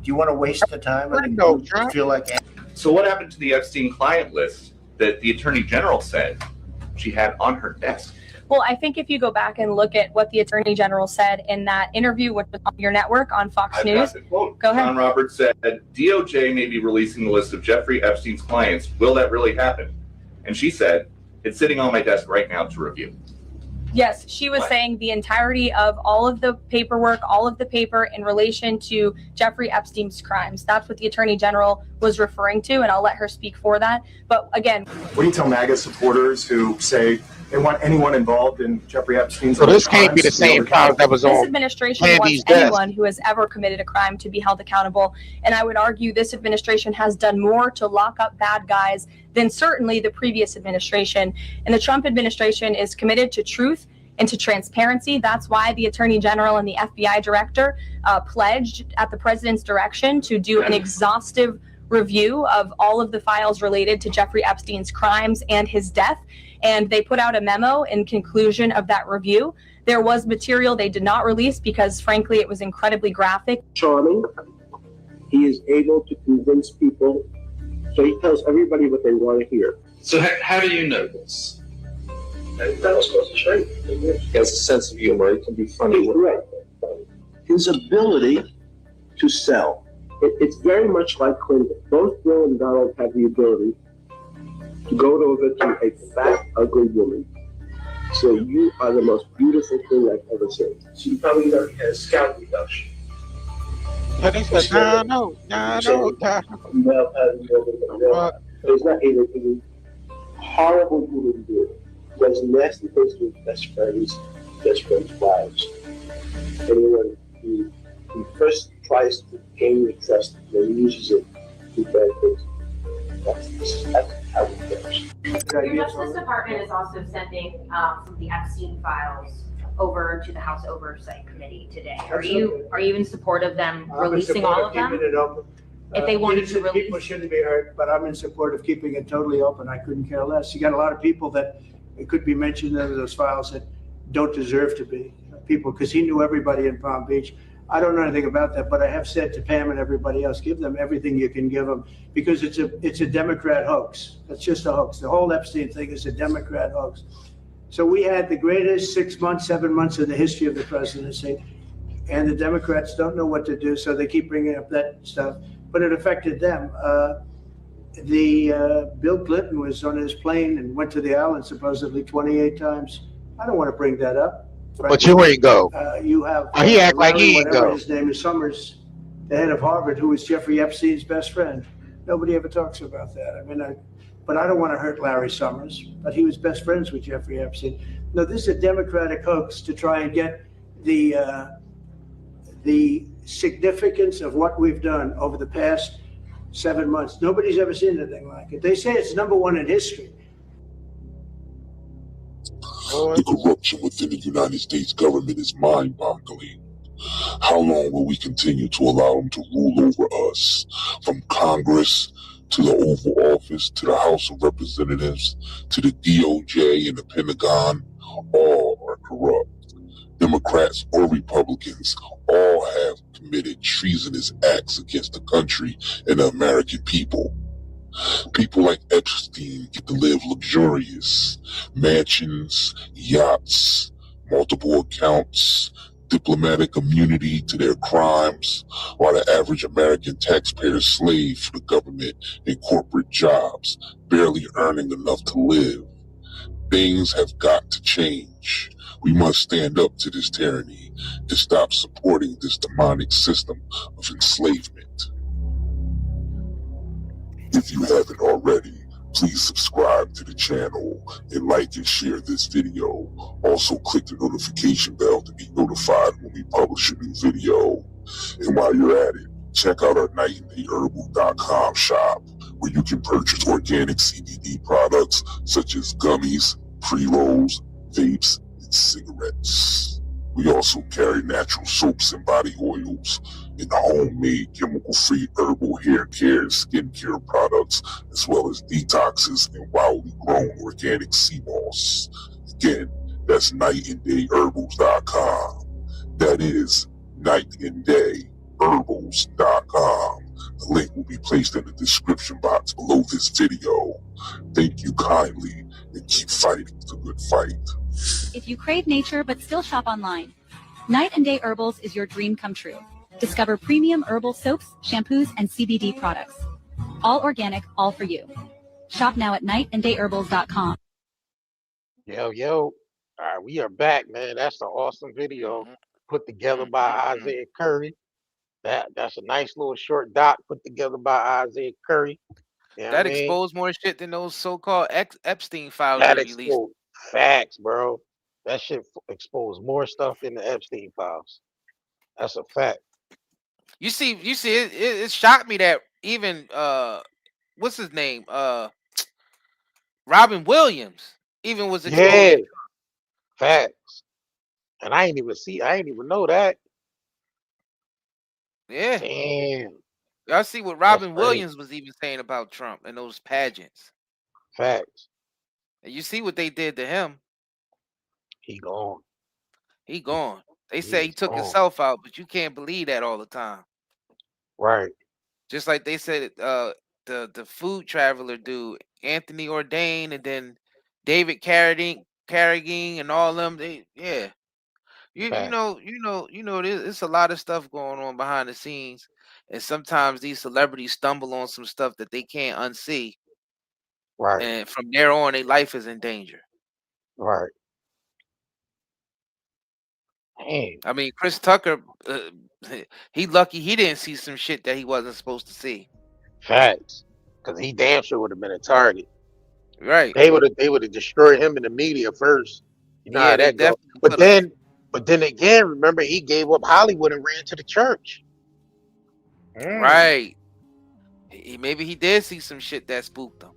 Do you want to waste the time? And do you feel like? So what happened to the Epstein client list that the Attorney General said she had on her desk? Well, I think if you go back and look at what the Attorney General said in that interview with your network on Fox News. Go ahead. John Roberts said, DOJ may be releasing the list of Jeffrey Epstein's clients. Will that really happen? And she said, it's sitting on my desk right now to review. Yes, she was saying the entirety of all of the paperwork, all of the paper in relation to Jeffrey Epstein's crimes. That's what the Attorney General was referring to, and I'll let her speak for that. But again, what do you tell MAGA supporters who say they want anyone involved in Jeffrey Epstein's? So this can't be the same crowd that was this on administration Candy's wants desk. anyone who has ever committed a crime to be held accountable. And I would argue this administration has done more to lock up bad guys than certainly the previous administration. And the Trump administration is committed to truth and to transparency. That's why the Attorney General and the FBI Director pledged at the president's direction to do an exhaustive review of all of the files related to Jeffrey Epstein's crimes and his death. And they put out a memo in conclusion of that review. There was material they did not release because, frankly, it was incredibly graphic. Charming. He is able to convince people. So he tells everybody what they want to hear. So how do you know this? That was supposed to show you. He has a sense of humor. He can be funny. He's right. His ability to sell. It's very much like Clinton. Both Bill and Donald have the ability to go over to a fat, ugly woman. So you are the most beautiful thing I've ever seen. So you probably already had a scalp reduction. But he said, no. He's not a horrible human being. He has nasty things to his best friends' wives. Anyone who first tries to gain your trust and then uses it to do bad things. That's how it goes. Your Justice Department is also sending some of the Epstein files over to the House Oversight Committee today. Are you in support of them releasing all of them? Keeping it open. If they wanted to release, people shouldn't be hurt, but I'm in support of keeping it totally open. I couldn't care less. You got a lot of people that it could be mentioned in those files that don't deserve to be people, because he knew everybody in Palm Beach. I don't know anything about that, but I have said to Pam and everybody else, give them everything you can give them, because it's a Democrat hoax. It's just a hoax. The whole Epstein thing is a Democrat hoax. So we had the greatest 6 months, 7 months in the history of the presidency, and the Democrats don't know what to do, so they keep bringing up that stuff. But it affected them. Bill Clinton was on his plane and went to the island supposedly 28 times. I don't want to bring that up. Right? But you ain't go. You have he act like he ain't whatever go. His name is Summers, the head of Harvard, who was Jeffrey Epstein's best friend. Nobody ever talks about that. I mean, but I don't want to hurt Larry Summers, but he was best friends with Jeffrey Epstein. No, this is a Democratic hoax to try and get the significance of what we've done over the past 7 months. Nobody's ever seen anything like it. They say it's #1 in history. The corruption within the United States government is mind-boggling. How long will we continue to allow them to rule over us? From Congress to the Oval Office to the House of Representatives to the DOJ and the Pentagon, all are corrupt. Democrats or Republicans, all have committed treasonous acts against the country and the American people. People like Epstein get to live luxurious mansions, yachts, multiple accounts, diplomatic immunity to their crimes, while the average American taxpayer is slave for the government and corporate jobs, barely earning enough to live. Things have got to change. We must stand up to this tyranny and stop supporting this demonic system of enslavement. If you haven't already, please subscribe to the channel and like and share this video. Also click the notification bell to be notified when we publish a new video. And while you're at it, check out our nightandayherbal.com shop, where you can purchase organic CBD products such as gummies, pre-rolls, vapes, and cigarettes. We also carry natural soaps and body oils and homemade chemical-free herbal hair care and skincare products, as well as detoxes and wildly grown organic sea moss. Again, that's nightandayherbals.com. That is nightandayherbals.com. The link will be placed in the description box below this video. Thank you kindly, and keep fighting the good fight. If you crave nature but still shop online, Night and Day Herbals is your dream come true. Discover premium herbal soaps, shampoos, and CBD products. All organic, all for you. Shop now at nightandayherbals.com. Yo. All right, we are back, man. That's an awesome video put together by Isaiah Curry. That's a nice little short doc put together by Isaiah Curry. You know what I That mean? exposed more shit than those so-called Epstein files That they released. exposed facts, bro. That shit exposed more stuff than the Epstein files. That's a fact. You see, it shocked me that even what's his name? Robin Williams even was Yeah, exposing. facts. And I ain't even know that. Yeah. Damn, Y'all see what that's Robin crazy. Williams was even saying about Trump and those pageants. Facts. And you see what they did to him. He gone. He gone. They He say he is took gone. himself out, but you can't believe that all the time. Right. Just like they said, the food traveler dude, Anthony Bourdain, and then David Carradine, and all them. Yeah. You Facts. know. There's a lot of stuff going on behind the scenes, and sometimes these celebrities stumble on some stuff that they can't unsee, Right. and from there on, their life is in danger. Right. Damn. I mean, Chris Tucker, he lucky he didn't see some shit that he wasn't supposed to see. Facts. Because he damn sure would have been a target. Right. They would have destroyed him in the media first. You know Yeah, how they that go. definitely But would've. then again, remember he gave up Hollywood and ran to the church. Right. Maybe he did see some shit that spooked him.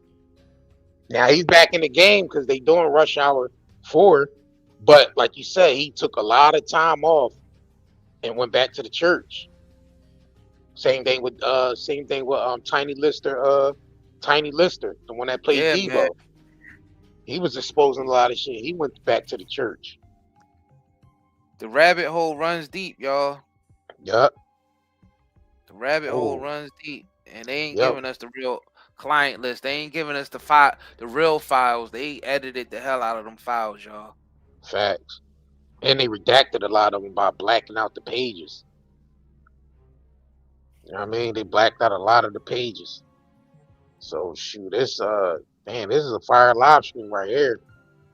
Now he's back in the game because they doing Rush Hour 4. But like you said, he took a lot of time off and went back to the church. Same thing with Tiny Lister, the one that played Yeah, Devo. man. He was exposing a lot of shit. He went back to the church. The rabbit hole runs deep, y'all. Yup. The rabbit hole Oh. runs deep, and they ain't Yep. giving us the real client list. They ain't giving us the real files. They edited the hell out of them files, y'all. Facts. And they redacted a lot of them by blacking out the pages. You know what I mean? They blacked out a lot of the pages. So shoot, this is a fire live stream right here.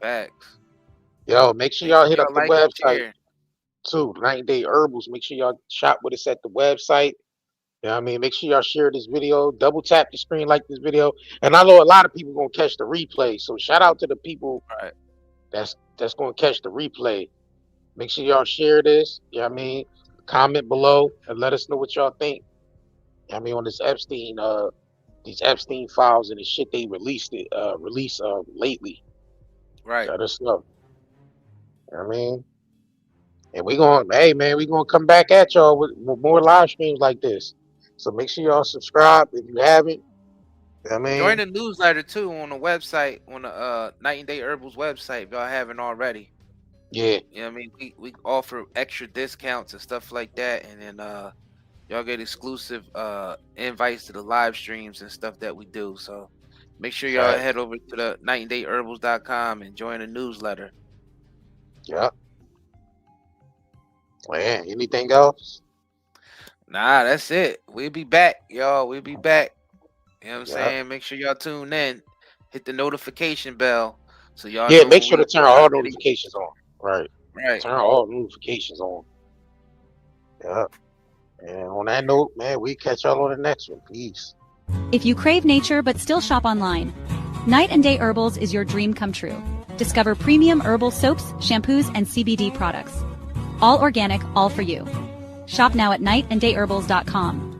Facts. Yo, make sure Make y'all sure hit up y'all the like and website share. too. 90 Day Herbals. Make sure y'all shop with us at the website. You know what I mean? Make sure y'all share this video. Double tap the screen, like this video. And I know a lot of people gonna catch the replay. So shout out to the people Right. that's gonna catch the replay. Make sure y'all share this. You know what I mean? Comment below and let us know what y'all think. You know what I mean, on this Epstein, these Epstein files and the shit they released lately. Right. Let us know. You know what I mean? And we gonna come back at y'all with more live streams like this. So make sure y'all subscribe if you haven't. You know what I mean? Join the newsletter too on the website, on the Night and Day Herbals website, if y'all haven't already. Yeah. You know what I mean? We offer extra discounts and stuff like that, and then y'all get exclusive invites to the live streams and stuff that we do. So make sure y'all head over to the nightandayherbals.com and join the newsletter. Yep. Man, anything else? Nah, that's it. We'll be back, y'all. We'll be back. You know what I'm Yep. saying? Make sure y'all tune in. Hit the notification bell so y'all Yeah, know make when sure we to turn upload all our video. notifications on. Right. Right. Turn all notifications on. Yep. And on that note, man, we catch y'all on the next one. Peace. If you crave nature but still shop online, Night and Day Herbals is your dream come true. Discover premium herbal soaps, shampoos, and CBD products. All organic, all for you. Shop now at nightandayherbals.com.